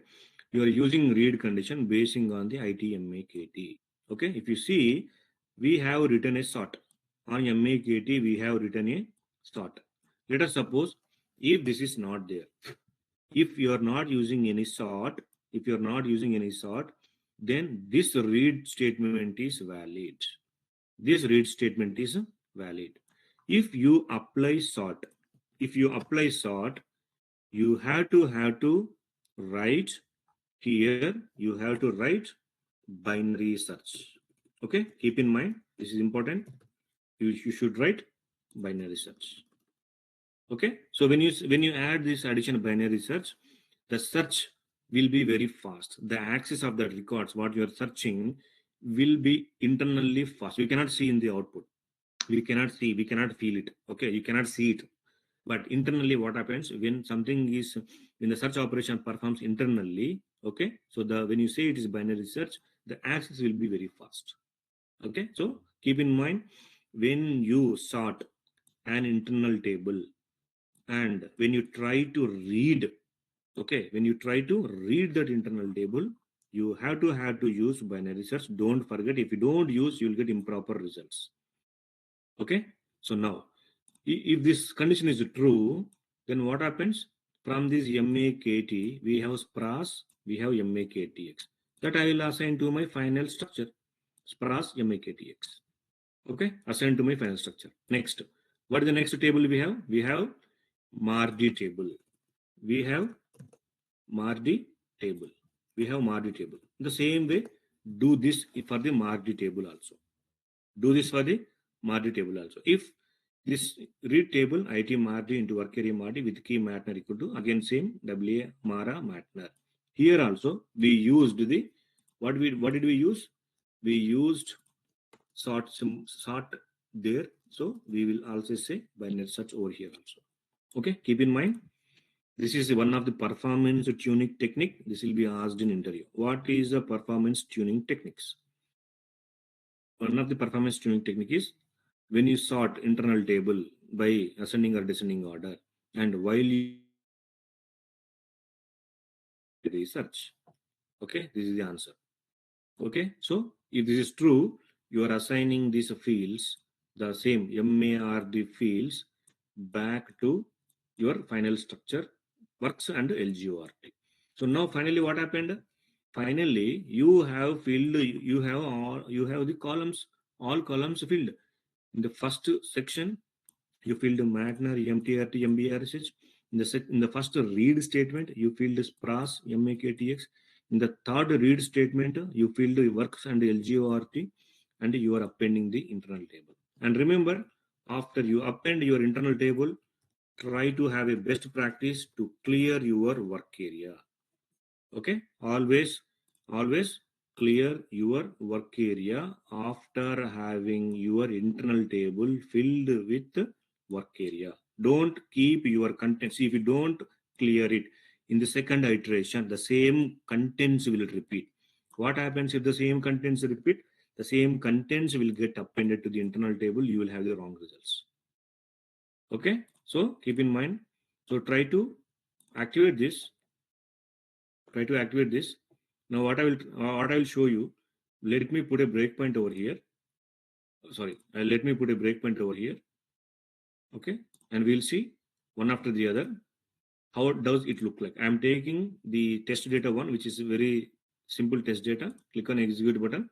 you are using read condition basing on the IT MAKT. Okay, if you see, we have written a sort on MAKT, we have written a sort. Let us suppose if this is not there, if you are not using any sort, then this read statement is valid. This read statement is valid. If you apply sort, you have to write here, you have to write binary search. Okay, keep in mind, this is important. You should write binary search. Okay, so when you add this addition binary search, the search will be very fast. The access of the records, what you are searching, will be internally fast. You cannot see in the output. We cannot feel it. Okay, you cannot see it. But internally, what happens when the search operation performs internally? Okay, so when you say it is binary search, the access will be very fast. Okay, so keep in mind when you sort an internal table and when you try to read, okay, when you try to read that internal table, you have to use binary search. Don't forget, if you don't use, you will get improper results. Okay, so now if this condition is true, then what happens? From this MAKT, we have SPRAS, we have MAKTX. That I will assign to my final structure, SPRAS MAKTX. Okay, assign to my final structure. Next, what is the next table we have? We have MARDI table. We have MARDI table. We have MARDI table. The same way, do this for the MARDI table also. Do this for the MARDI table also. If This read table IT Mardi into work area Mardi with key Matner equal to again same WA Mara Matner. Here also we used the what did we use? We used sort there. So we will also say binary search over here also. Okay, keep in mind this is one of the performance tuning technique. This will be asked in interview. What is the performance tuning techniques? One of the performance tuning technique is when you sort internal table by ascending or descending order, and while you research. Okay, this is the answer. Okay, so if this is true, you are assigning these fields, the same MARD fields, back to your final structure, works and LGORT. So now finally what happened? Finally, you have filled, you have the columns, all columns filled. In the first section, you filled Magner, MTRT, MBRSH. In the first read statement, you filled SPRAS, MAKTX. In the third read statement, you filled works and LGORT, and you are appending the internal table. And remember, after you append your internal table, try to have a best practice to clear your work area. Okay, always clear your work area after having your internal table filled with work area. Don't keep your contents. If you don't clear it in the second iteration, the same contents will repeat. What happens if the same contents repeat? The same contents will get appended to the internal table. You will have the wrong results. Okay, so keep in mind. So try to activate this. Now what I will show you, let me put a breakpoint over here. Sorry, let me put a breakpoint over here. Okay, and we'll see one after the other how does it look like. I'm taking the test data one, which is a very simple test data. Click on execute button.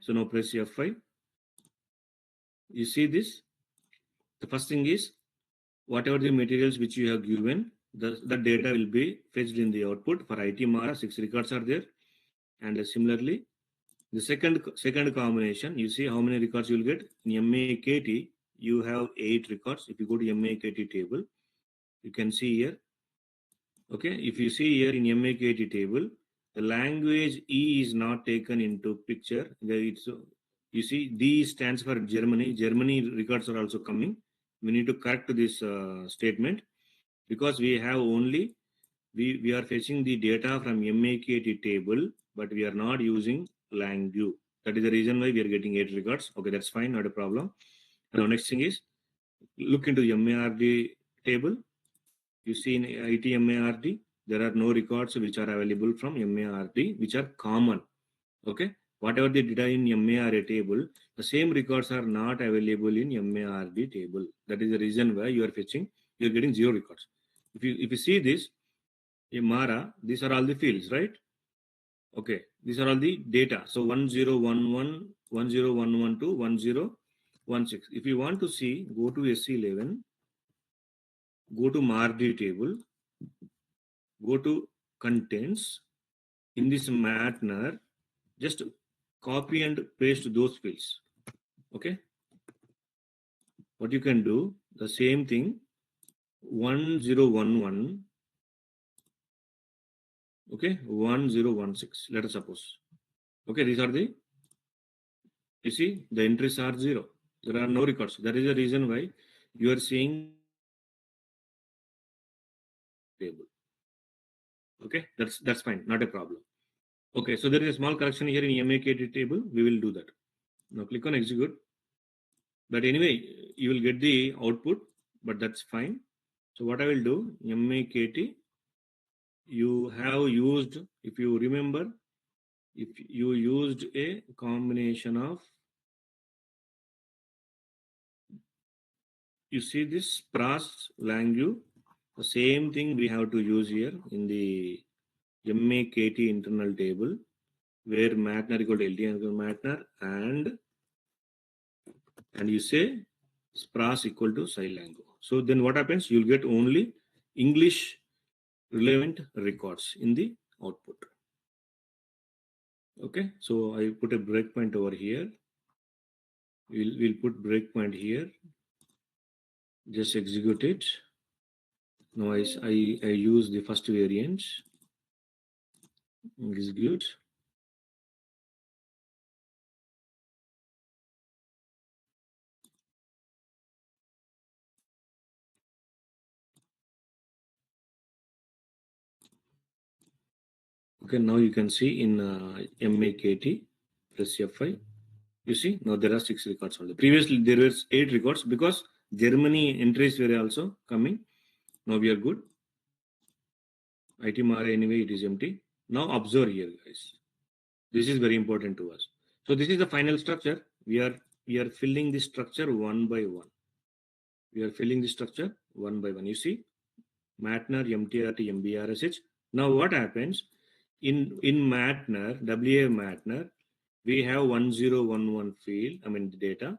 So now press F5. You see this. The first thing is whatever the materials which you have given, the data will be fetched in the output. For IT Mara, 6 records are there, and similarly the second combination, you see how many records you will get. In MAKT, you have 8 records. If you go to MAKT table, you can see here. Okay, if you see here in MAKT table, the language E is not taken into picture. You see, D stands for Germany. Germany records are also coming. We need to correct this statement because we have only we are fetching the data from MAKT table, but we are not using LangView. That is the reason why we are getting 8 records. Okay, that's fine, not a problem. Now, next thing is look into the MARD table. You see in IT MARD, there are no records which are available from MARD, which are common. Okay, whatever the data in MARD table, the same records are not available in MARD table. That is the reason why you are fetching, you are getting 0 records. If you see this, in Mara, these are all the fields, right? Okay, these are all the data. So 1011, 10112, 1016. If you want to see, go to SC11, go to MARD table, go to contents. In this Matner, just copy and paste those fields. Okay. What you can do, the same thing, 1011, okay, 1016, let us suppose. Okay, these are the, you see, the entries are 0. There are no records. That is the reason why you are seeing table. Okay, that's fine, not a problem. Okay, so there is a small correction here in MAKT table. We will do that. Now click on execute. But anyway, you will get the output, but that's fine. So what I will do, MAKT, you have used, if you remember, if you used a combination of, you see this SPRAS LangView, the same thing we have to use here in the MAKT internal table, where Matner equal to LT Matner, and you say SPRAS equal to SciLango. So then what happens? You'll get only English relevant records in the output. Okay, so I put a breakpoint over here. We'll put breakpoint here. Just execute it. Now I use the first variant. Execute. Okay, now you can see in MAKT, press F5. You see, now there are 6 records only. Previously, there were 8 records because Germany entries were also coming. Now we are good. ITMRA anyway, it is empty. Now observe here, guys. This is very important to us. So this is the final structure. We are filling the structure one by one. We are filling the structure one by one. You see, Matner, MTRT, MBRSH. Now what happens in Matner, WA Matner, we have 1011 field, I mean the data.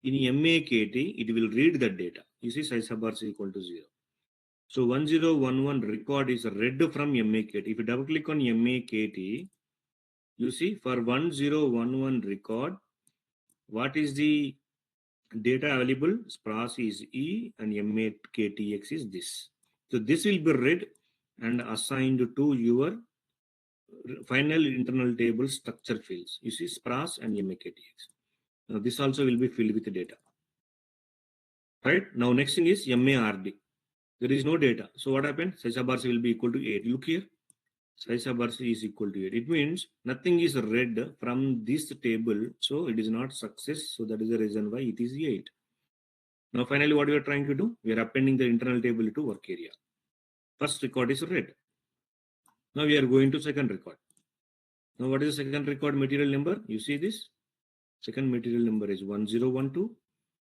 In MAKT, it will read the data. You see, size sub is equal to 0. So 1011 record is read from MAKT. If you double click on MAKT, you see for 1011 record, what is the data available? SPRAS is E and MAKTX is this. So this will be read and assigned to your final internal table structure fields. You see SPRAS and MAKTX. Now this also will be filled with data. Right? Now next thing is MARD. There is no data. So what happened? Size sub will be equal to 8. Look here. Size sub is equal to 8. It means nothing is read from this table. So it is not success. So that is the reason why it is 8. Now finally what we are trying to do? We are appending the internal table to work area. First record is read. Now we are going to second record. Now what is the second record material number? You see this? Second material number is 1012.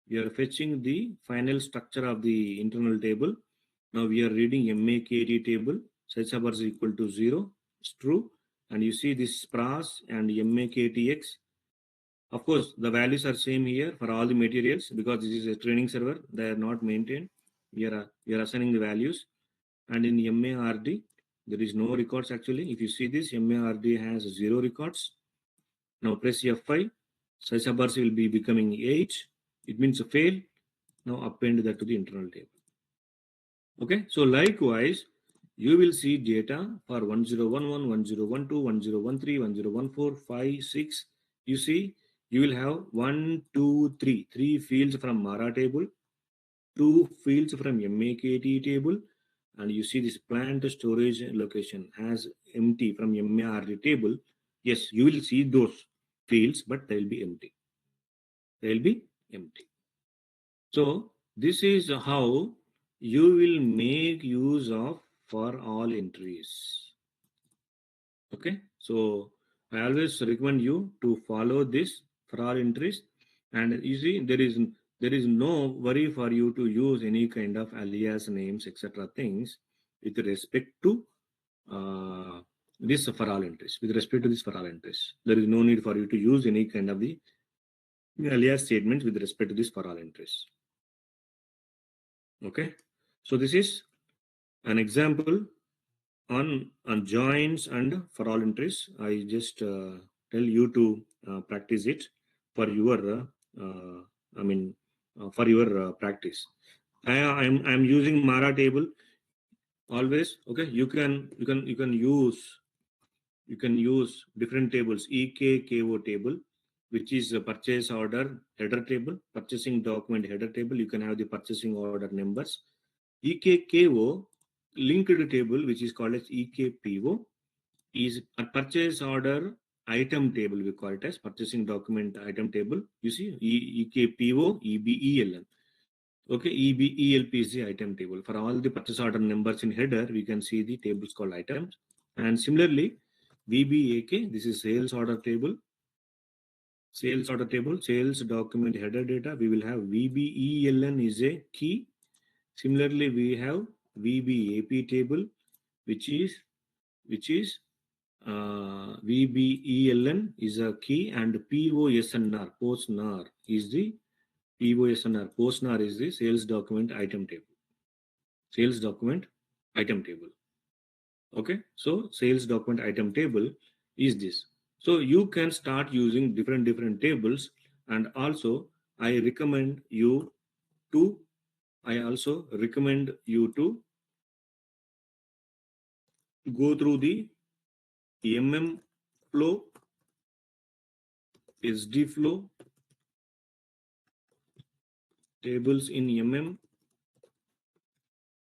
We are fetching the final structure of the internal table. Now we are reading MAKT table. Size sub is equal to 0. It's true. And you see this SPRAS and MAKTX. Of course, the values are same here for all the materials because this is a training server. They are not maintained. We are assigning the values. And in MARD, there is no records actually. If you see this, MARD has 0 records. Now press F5. Size sub will be becoming 8. It means a fail. Now append that to the internal table. Okay, so likewise, you will see data for 1011, 1012, 1013, 1014, 5, 6. You see, you will have 1, 2, 3. 3 fields from Mara table, 2 fields from MAKT table, and you see this plant storage location has empty from MARD table. Yes, you will see those fields, but they will be empty. They will be empty. So this is how you will make use of for all entries. Okay, so I always recommend you to follow this for all entries, and you see there is no worry for you to use any kind of alias names etc. things with respect to this for all entries. With respect to this for all entries, there is no need for you to use any kind of the alias statements with respect to this for all entries. Okay, so this is an example on joins and for all entries. I just tell you to practice it for your for your practice. I'm using Mara table always. Okay, you can use different tables. EKKO table, which is a purchase order header table, purchasing document header table. You can have the purchasing order numbers. EKKO linked table, which is called as EKPO, is a purchase order item table. We call it as purchasing document item table. You see, EKPO, EBELN. Okay, EBELP is the item table. For all the purchase order numbers in header, we can see the tables called items. And similarly, VBAK, this is sales order table. Sales order table, sales document header data. We will have VBELN is a key. Similarly, we have VBAP table, which is VBELN is a key, and POSNR, POSNR is the POSNR is the sales document item table. Sales document item table. Okay, so sales document item table is this. So you can start using different tables, and also I recommend you to go through the flow, SD flow, tables in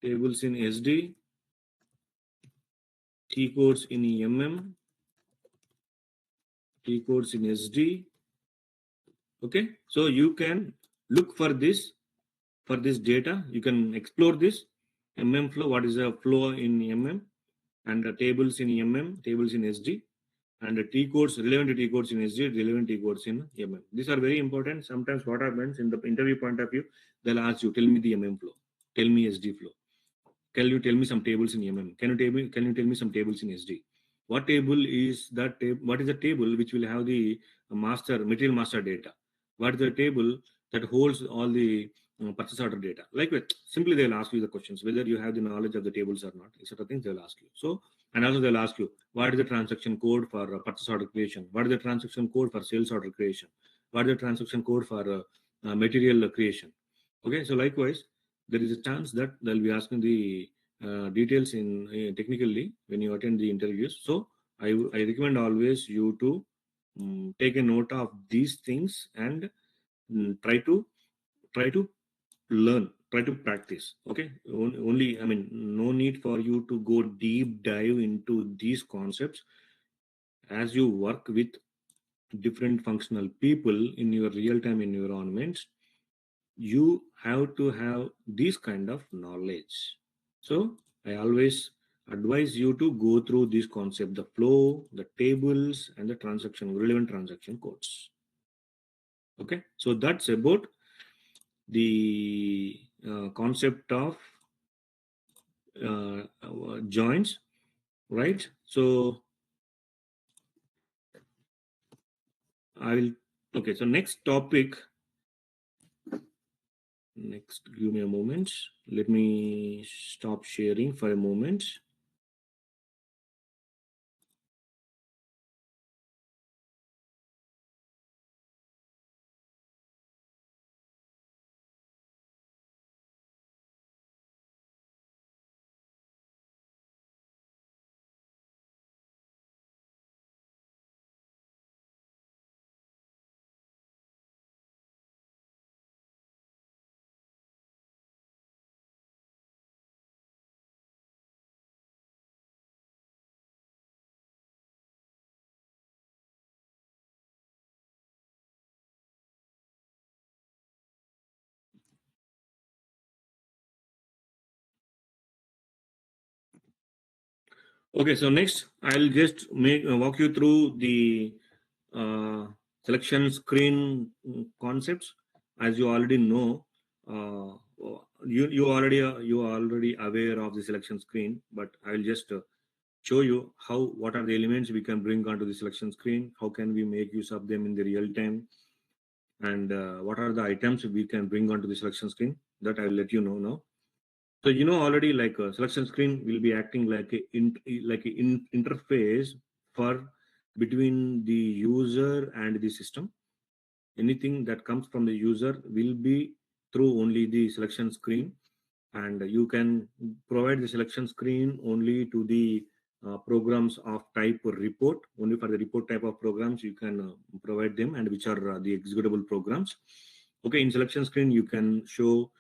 tables in SD, T codes in T codes in SD. Okay, so you can look for this data. You can explore this flow. What is a flow in and the tables in tables in SD, and the T codes, relevant T codes in SD, relevant T codes in These are very important. Sometimes what happens in the interview point of view, they'll ask you, tell me the flow, tell me SD flow. Can you tell me some tables in Can you tell me some tables in SD? What table is that table? What is the table which will have the material master data? What is the table that holds all the purchase order data? Like simply they'll ask you the questions whether you have the knowledge of the tables or not, etc. Things they'll ask you. So, and also they'll ask you what is the transaction code for purchase order creation? What is the transaction code for sales order creation? What is the transaction code for material creation? Okay, so likewise, there is a chance that they'll be asking the details in technically when you attend the interviews. So I recommend always you to take a note of these things and try to learn, try to practice. Okay, only, I mean, no need for you to go deep dive into these concepts. As you work with different functional people in your real-time environments, you have to have this kind of knowledge. So I always advise you to go through this concept, the flow, the tables, and the relevant transaction codes. Okay, so that's about the concept of joins, right? So I will, okay, so next topic, give me a moment. Let me stop sharing for a moment. Okay, so next I'll just walk you through the selection screen concepts. As you already know, you already aware of the selection screen, but I'll just show you what are the elements we can bring onto the selection screen, how can we make use of them in the real time, and what are the items we can bring onto the selection screen. That I will let you know now. So you know already, like a selection screen will be acting like a interface for between the user and the system. Anything that comes from the user will be through only the selection screen, and you can provide the selection screen only to the programs of type report. Only for the report type of programs you can provide them, and which are the executable programs. Okay, in selection screen you can show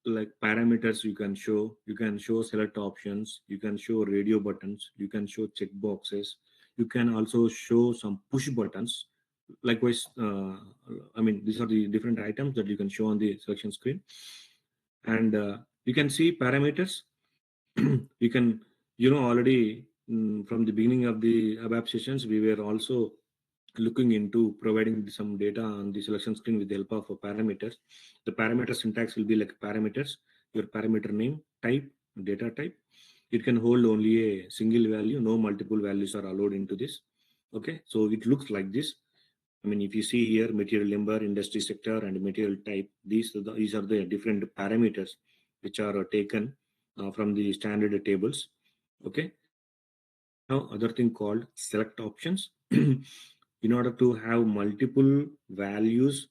like parameters. You can show select options, you can show radio buttons, you can show check boxes, you can also show some push buttons. Likewise, I mean, these are the different items that you can show on the selection screen. And you can see parameters. You can, already from the beginning of the ABAP sessions, we were also looking into providing some data on the selection screen with the help of parameters. The parameter syntax will be like parameters, your parameter name, type, data type. It can hold only a single value, no multiple values are allowed into this. Okay, so it looks like this. I mean, if you see here, material number, industry sector, and material type, these are the different parameters which are taken from the standard tables. Okay. Now, other thing called select options. in order to have multiple values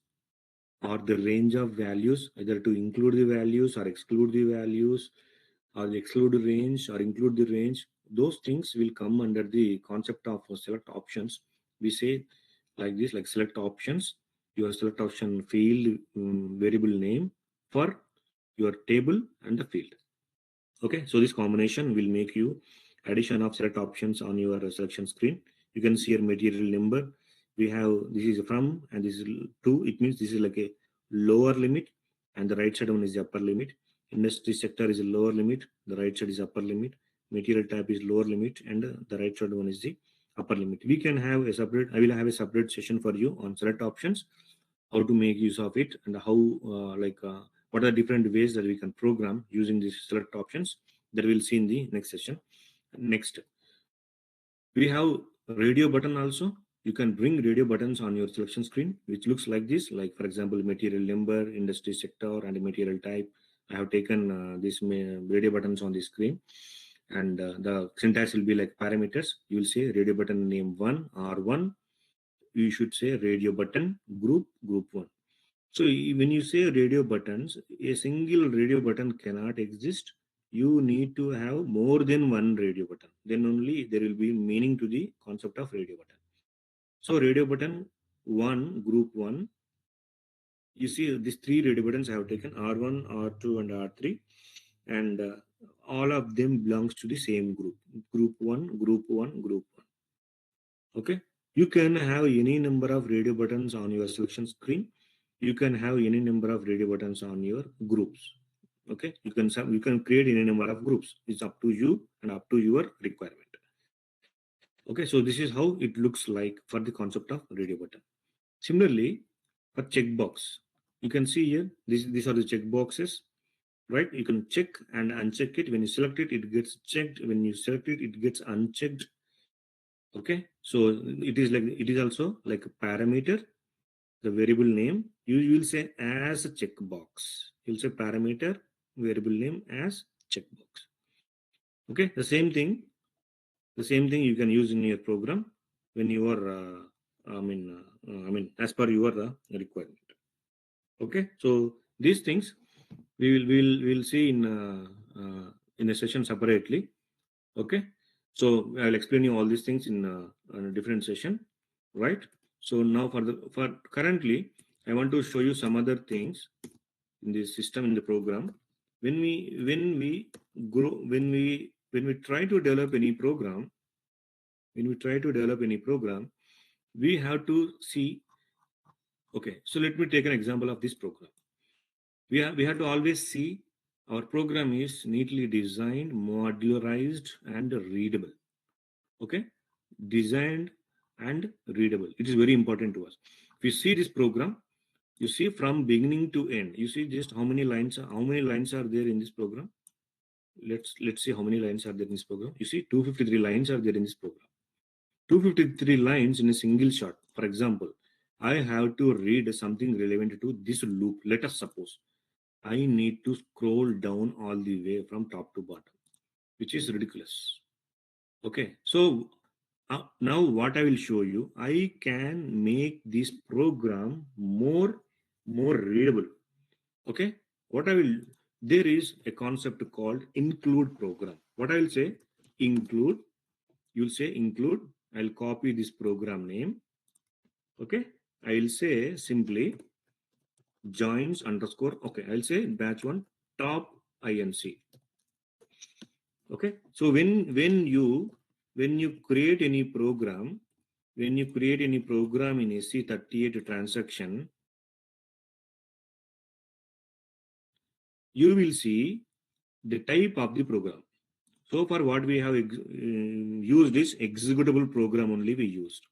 or the range of values, either to include the values or exclude the values, or exclude the range or include the range, those things will come under the concept of select options. We say like this, like select options, your select option field variable name for your table and the field. Okay, so this combination will make you addition of select options on your selection screen. You can see your material number. We have, this is from and this is 2. It means this is like a lower limit, and the right side one is the upper limit. Industry sector is a lower limit, the right side is upper limit. Material type is lower limit, and the right side one is the upper limit. We can have a separate, I will have a separate session for you on select options, how to make use of it, and how what are the different ways that we can program using these select options, that we'll see in the next session. Next, we have radio button also. You can bring radio buttons on your selection screen, which looks like this, like for example, material number, industry sector, and material type. I have taken these radio buttons on the screen, and the syntax will be like parameters. You will say radio button name 1 R1. You should say radio button group 1. So when you say radio buttons, a single radio button cannot exist. You need to have more than one radio button. Then only there will be meaning to the concept of radio button. So radio button 1, group 1, you see these 3 radio buttons I have taken, R1, R2, and R3. And all of them belongs to the same group. Group 1, group 1, group 1. Okay. You can have any number of radio buttons on your selection screen. You can have any number of radio buttons on your groups. Okay, you can create any number of groups. It's up to you and up to your requirement. Okay, so this is how it looks like for the concept of radio button. Similarly, for checkbox, you can see here these are the checkboxes, right? You can check and uncheck it. When you select it, it gets checked. When you select it, it gets unchecked. Okay, so it is also like a parameter. The variable name you will say as a checkbox. You'll say parameter variable name as checkbox. Okay, the same thing you can use in your program when you are as per your requirement. Okay, so these things we'll see in a session separately. Okay, so I'll explain you all these things in a different session, right? So now for currently, I want to show you some other things in this system, in the program. When we try to develop any program, we have to see. Okay, so let me take an example of this program. We have to always see our program is neatly designed, modularized, and readable. Okay, designed and readable. It is very important to us. If you see this program, you see from beginning to end, you see just how many lines are there in this program. Let's see how many lines are there in this program. You see 253 lines are there in this program. 253 lines in a single shot. For example, I have to read something relevant to this loop. Let us suppose I need to scroll down all the way from top to bottom, which is ridiculous. Okay, so now what I will show you, I can make this program more readable. Okay, there is a concept called include program. What I will say, include, you'll say include, I'll copy this program name. Okay, I'll say simply joins underscore, okay, I'll say batch 1 top inc. Okay, so when you create any program, in a C38 transaction, you will see the type of the program. So far what we have used is executable program only we used.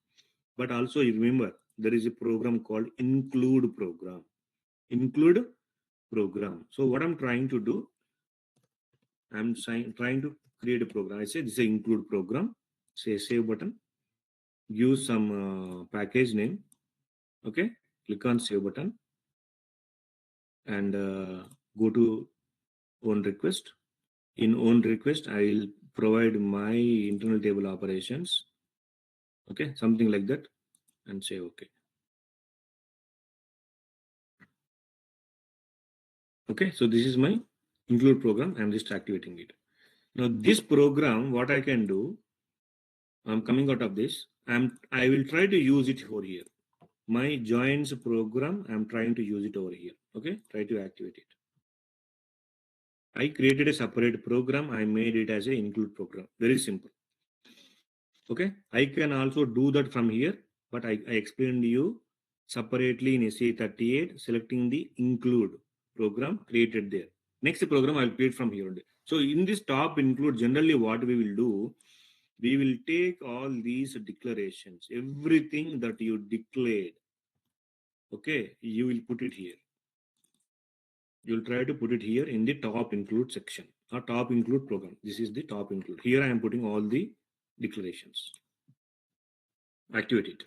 But also you remember there is a program called include program. Include program. So what I'm trying to do, I'm trying to create a program. I say this is an include program. Say save button. Give some package name. Okay. Click on save button and go to own request. In own request, I will provide my internal table operations. Okay, something like that, and say okay. Okay, so this is my include program. I'm just activating it. Now this program, what I can do, I'm coming out of this. I will try to use it over here. My joins program, I'm trying to use it over here. Okay, try to activate it. I created a separate program. I made it as a include program. Very simple. Okay, I can also do that from here, but I explained to you separately in SAE38, selecting the include program created there. Next program I'll create from here only. So in this top include, generally what we will do, we will take all these declarations, everything that you declared. Okay, you will put it here. You'll try to put it here in the top include section or top include program. This is the top include. Here I am putting all the declarations. Activate it.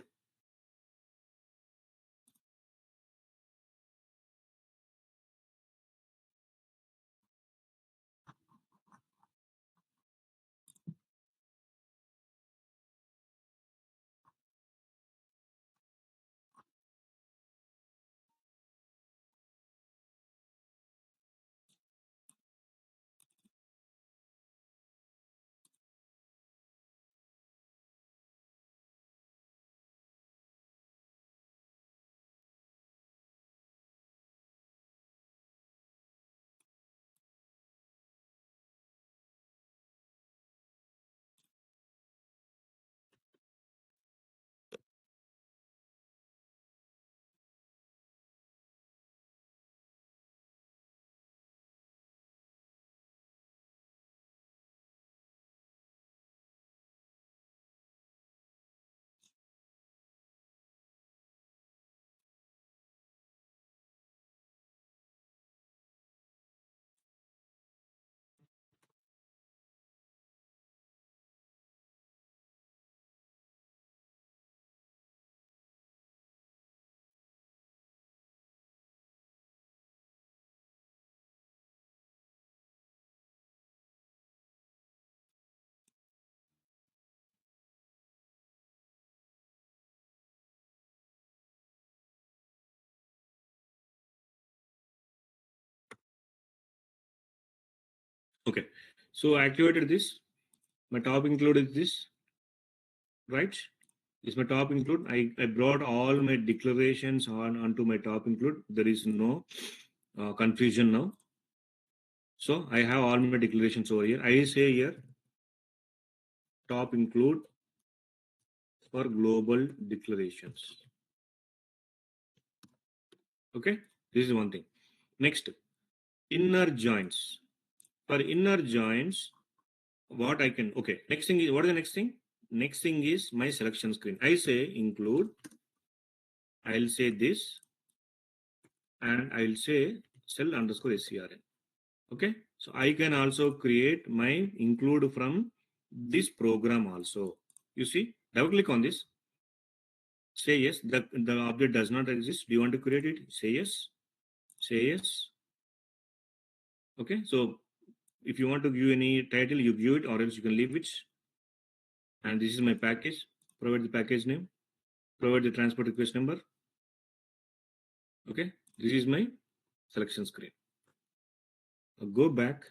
Okay, so I activated this. My top include is this, right? This is my top include. I brought all my declarations onto my top include. There is no confusion now. So I have all my declarations over here. I say here top include for global declarations. Okay, this is one thing. Next, inner joins. For inner joins, what I can, okay, next thing is, what is the next thing? Next thing is my selection screen. I say include, I'll say this, and I'll say cell underscore SCRN. Okay, so I can also create my include from this program also. You see, double click on this. Say yes, the object does not exist. Do you want to create it? Say yes. Say yes. Okay, so if you want to give any title, you give it, or else you can leave it. And this is my package. Provide the package name. Provide the transport request number. Okay, this is my selection screen. Go back.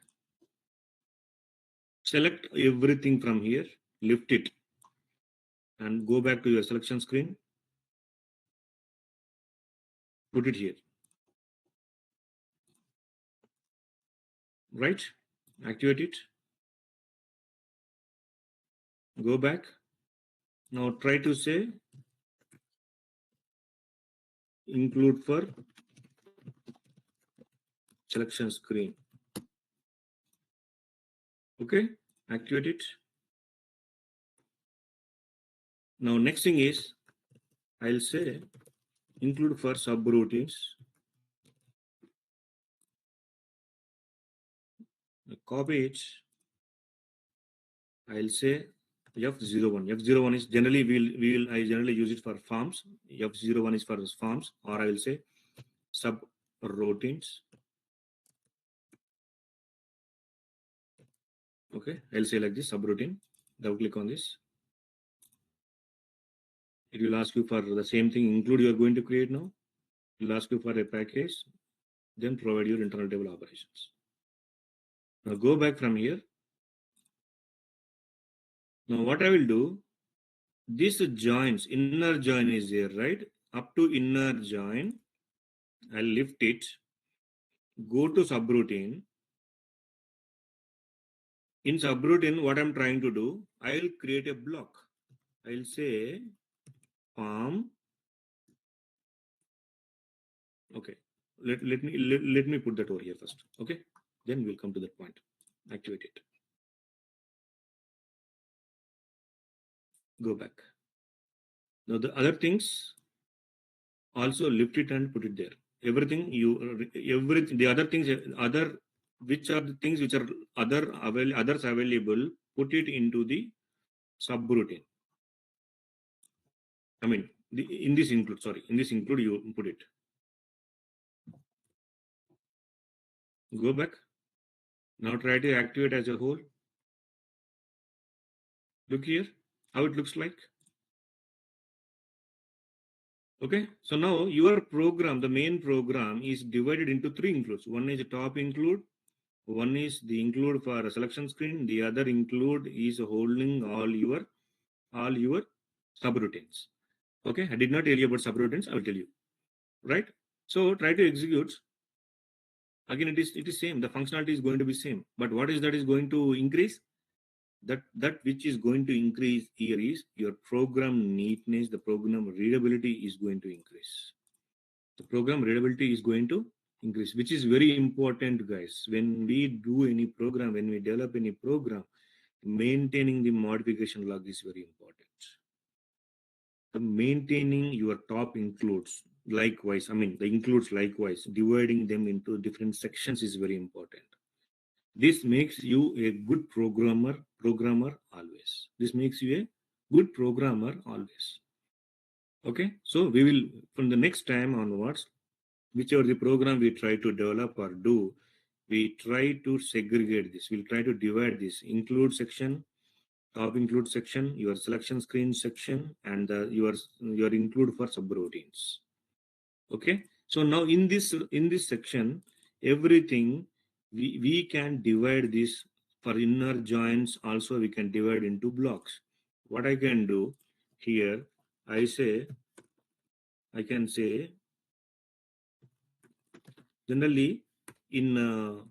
Select everything from here. Lift it. And go back to your selection screen. Put it here. Right? Activate it. Go back. Now try to say include for selection screen. Okay, activate it. Now next thing is I'll say include for subroutines. Copy it. I'll say F01. F01 is generally I generally use it for forms. F01 is for forms, or I will say subroutines. Okay, I'll say like this subroutine. Double click on this. It will ask you for the same thing, include you are going to create now. It will ask you for a package, then provide your internal table operations. Now go back from here. Now what I will do, this joins, inner join is there, right? Up to inner join, I'll lift it, go to subroutine. In subroutine, what I'm trying to do, I'll create a block. I'll say form. Okay, let me put that over here first. Okay, then we'll come to that point. Activate it. Go back. Now the other things also lift it and put it there. Everything the other things, which are the things which are others available, put it into the subroutine. I mean, in this include you put it. Go back. Now try to activate as a whole. Look here how it looks like. Okay, so now your program, the main program, is divided into 3 includes. One is a top include, one is the include for a selection screen, the other include is holding all your subroutines. Okay, I did not tell you about subroutines, I will tell you. Right? So try to execute. Again, it is same. The functionality is going to be same. But what is that is going to increase? That which is going to increase here is your program neatness, the program readability is going to increase. The program readability is going to increase, which is very important, guys. When we do any program, when we develop any program, maintaining the modification log is very important. The maintaining your top includes likewise, I mean the includes likewise, dividing them into different sections is very important. This makes you a good programmer always. This makes you a good programmer always. Okay, so we will, from the next time onwards, whichever the program we try to develop or do, we try to segregate this. We'll try to divide this include section, top include section, your selection screen section, and your include for subroutines. Okay, so now in this section, everything we can divide this. For inner joins also we can divide into blocks. What I can do here, I can say generally when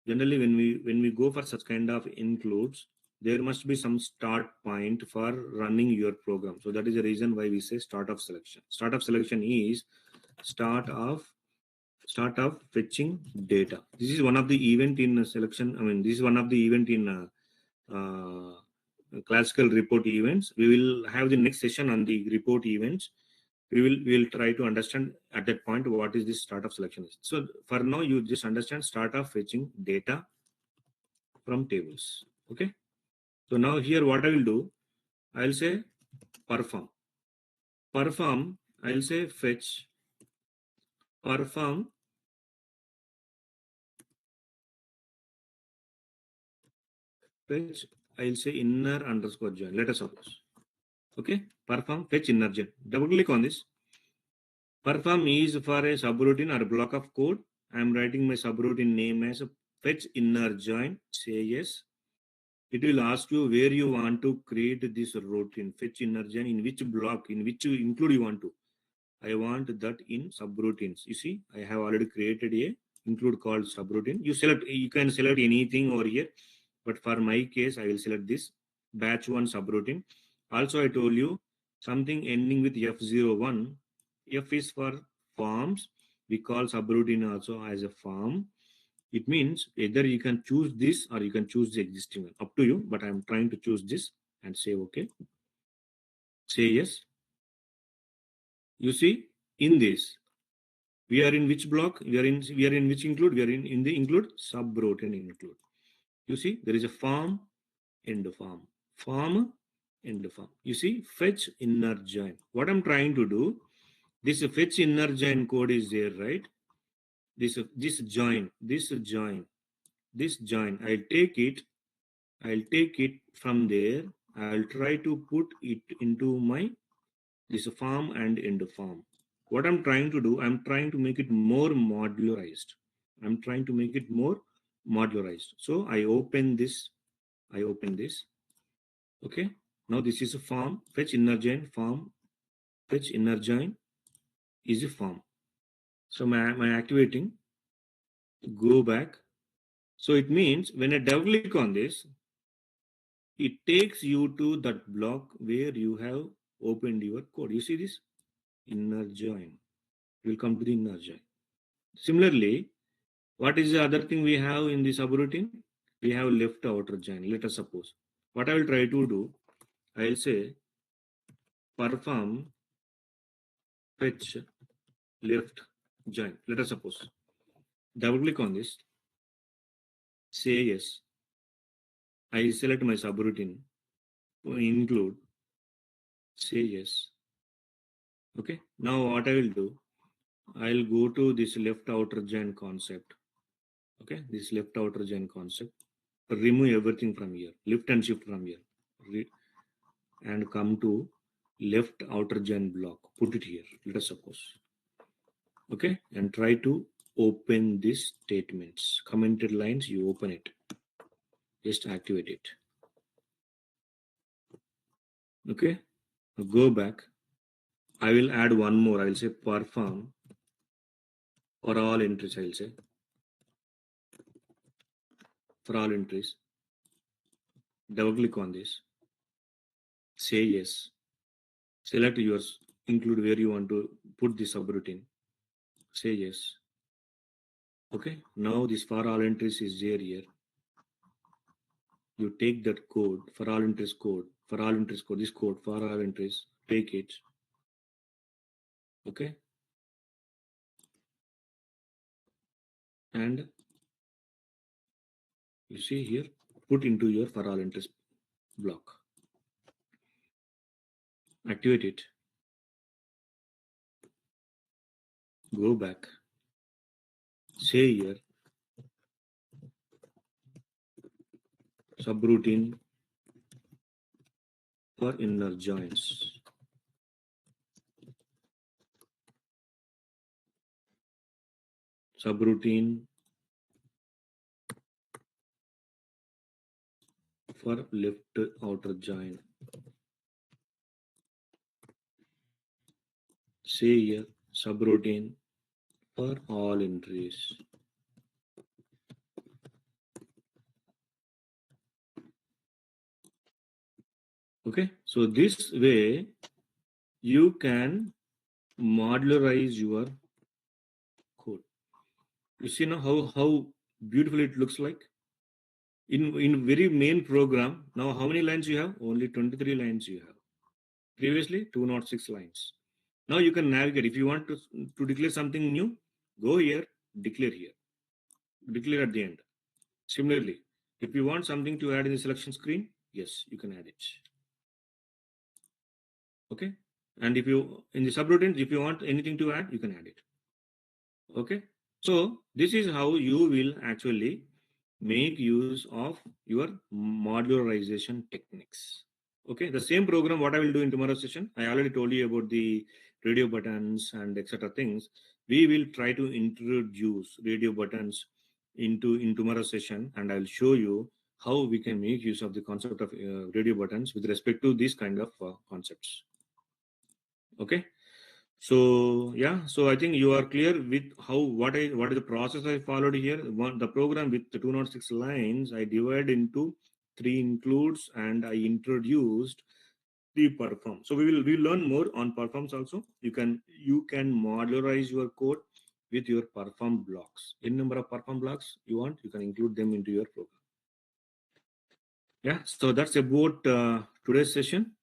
we go for such kind of includes, there must be some start point for running your program. So that is the reason why we say start of selection. Start of selection is start of fetching data. This is one of the event in selection. I mean, this is one of the event in classical report events. We will have the next session on the report events. We will try to understand at that point what is this start of selection is. So for now, you just understand start of fetching data from tables. Okay. So now here what I will do, I'll say perform. I'll say fetch. Perform. Fetch. I'll say inner underscore join. Let us suppose. Okay. Perform fetch inner join. Double click on this. Perform is for a subroutine or a block of code. I am writing my subroutine name as a fetch inner join. Say yes. It will ask you where you want to create this routine. Fetch inner join, in which block, in which include you want to. I want that in subroutines. You see, I have already created a include called subroutine. You can select anything over here, but for my case, I will select this batch 1 subroutine. Also, I told you something ending with F01. F is for forms. We call subroutine also as a form. It means either you can choose this or you can choose the existing one. Up to you, but I'm trying to choose this and say okay. Say yes. You see, in this, we are in which block? We are in which include? We are in the include subroutine include. You see, there is a form, end form, form, end form. You see, fetch inner join. What I'm trying to do, this fetch inner join code is there, right? This join. I'll take it from there. I'll try to put it into my This form and end form. What I'm trying to do, I'm trying to make it more modularized. I'm trying to make it more modularized. So I open this. Okay. Now this is a form. Fetch inner join form. Fetch inner join is a form. So my activating. Go back. So it means when I double click on this, it takes you to that block where you have opened your code. You see this? Inner join. We'll come to the inner join. Similarly, what is the other thing we have in the subroutine? We have left outer join. Let us suppose. What I will try to do, I will say perform fetch left join. Let us suppose. Double click on this. Say yes. I select my subroutine. Include. Say yes. Okay. Now what I will do, I'll go to this left outer join concept. Okay. This left outer join concept. Remove everything from here. Lift and shift from here. And come to left outer join block. Put it here. Let us suppose. Okay. And try to open these statements. Commented lines, you open it. Just activate it. Okay. Go back. I will add one more. I will say perform for all entries. I will say for all entries. Double click on this. Say yes. Select yours. Include where you want to put the subroutine. Say yes. Okay. Now this for all entries is there here. You take that code for all entries code. For all entries code. This code for all entries. Take it. Okay. And you see here, put into your for all entries block. Activate it. Go back. Say here, subroutine for inner joins. Subroutine for left outer join. Say here, subroutine for all entries. Okay, so this way you can modularize your code. You see now how beautiful it looks like. In very main program, now how many lines you have? Only 23 lines you have. Previously 206 lines. Now you can navigate. If you want to declare something new, go here, declare here. Declare at the end. Similarly, if you want something to add in the selection screen, yes, you can add it. Okay. And if you in the subroutines, if you want anything to add, you can add it. Okay. So this is how you will actually make use of your modularization techniques. Okay, the same program what I will do in tomorrow's session, I already told you about the radio buttons and etc things. We will try to introduce radio buttons in tomorrow's session, and I'll show you how we can make use of the concept of radio buttons with respect to these kind of concepts. Okay. So yeah, so I think you are clear with what is the process I followed here. The program with the 206 lines, I divided into 3 includes, and I introduced the perform. So we learn more on performs also. You can modularize your code with your perform blocks. In number of perform blocks you want, you can include them into your program. Yeah, so that's about today's session.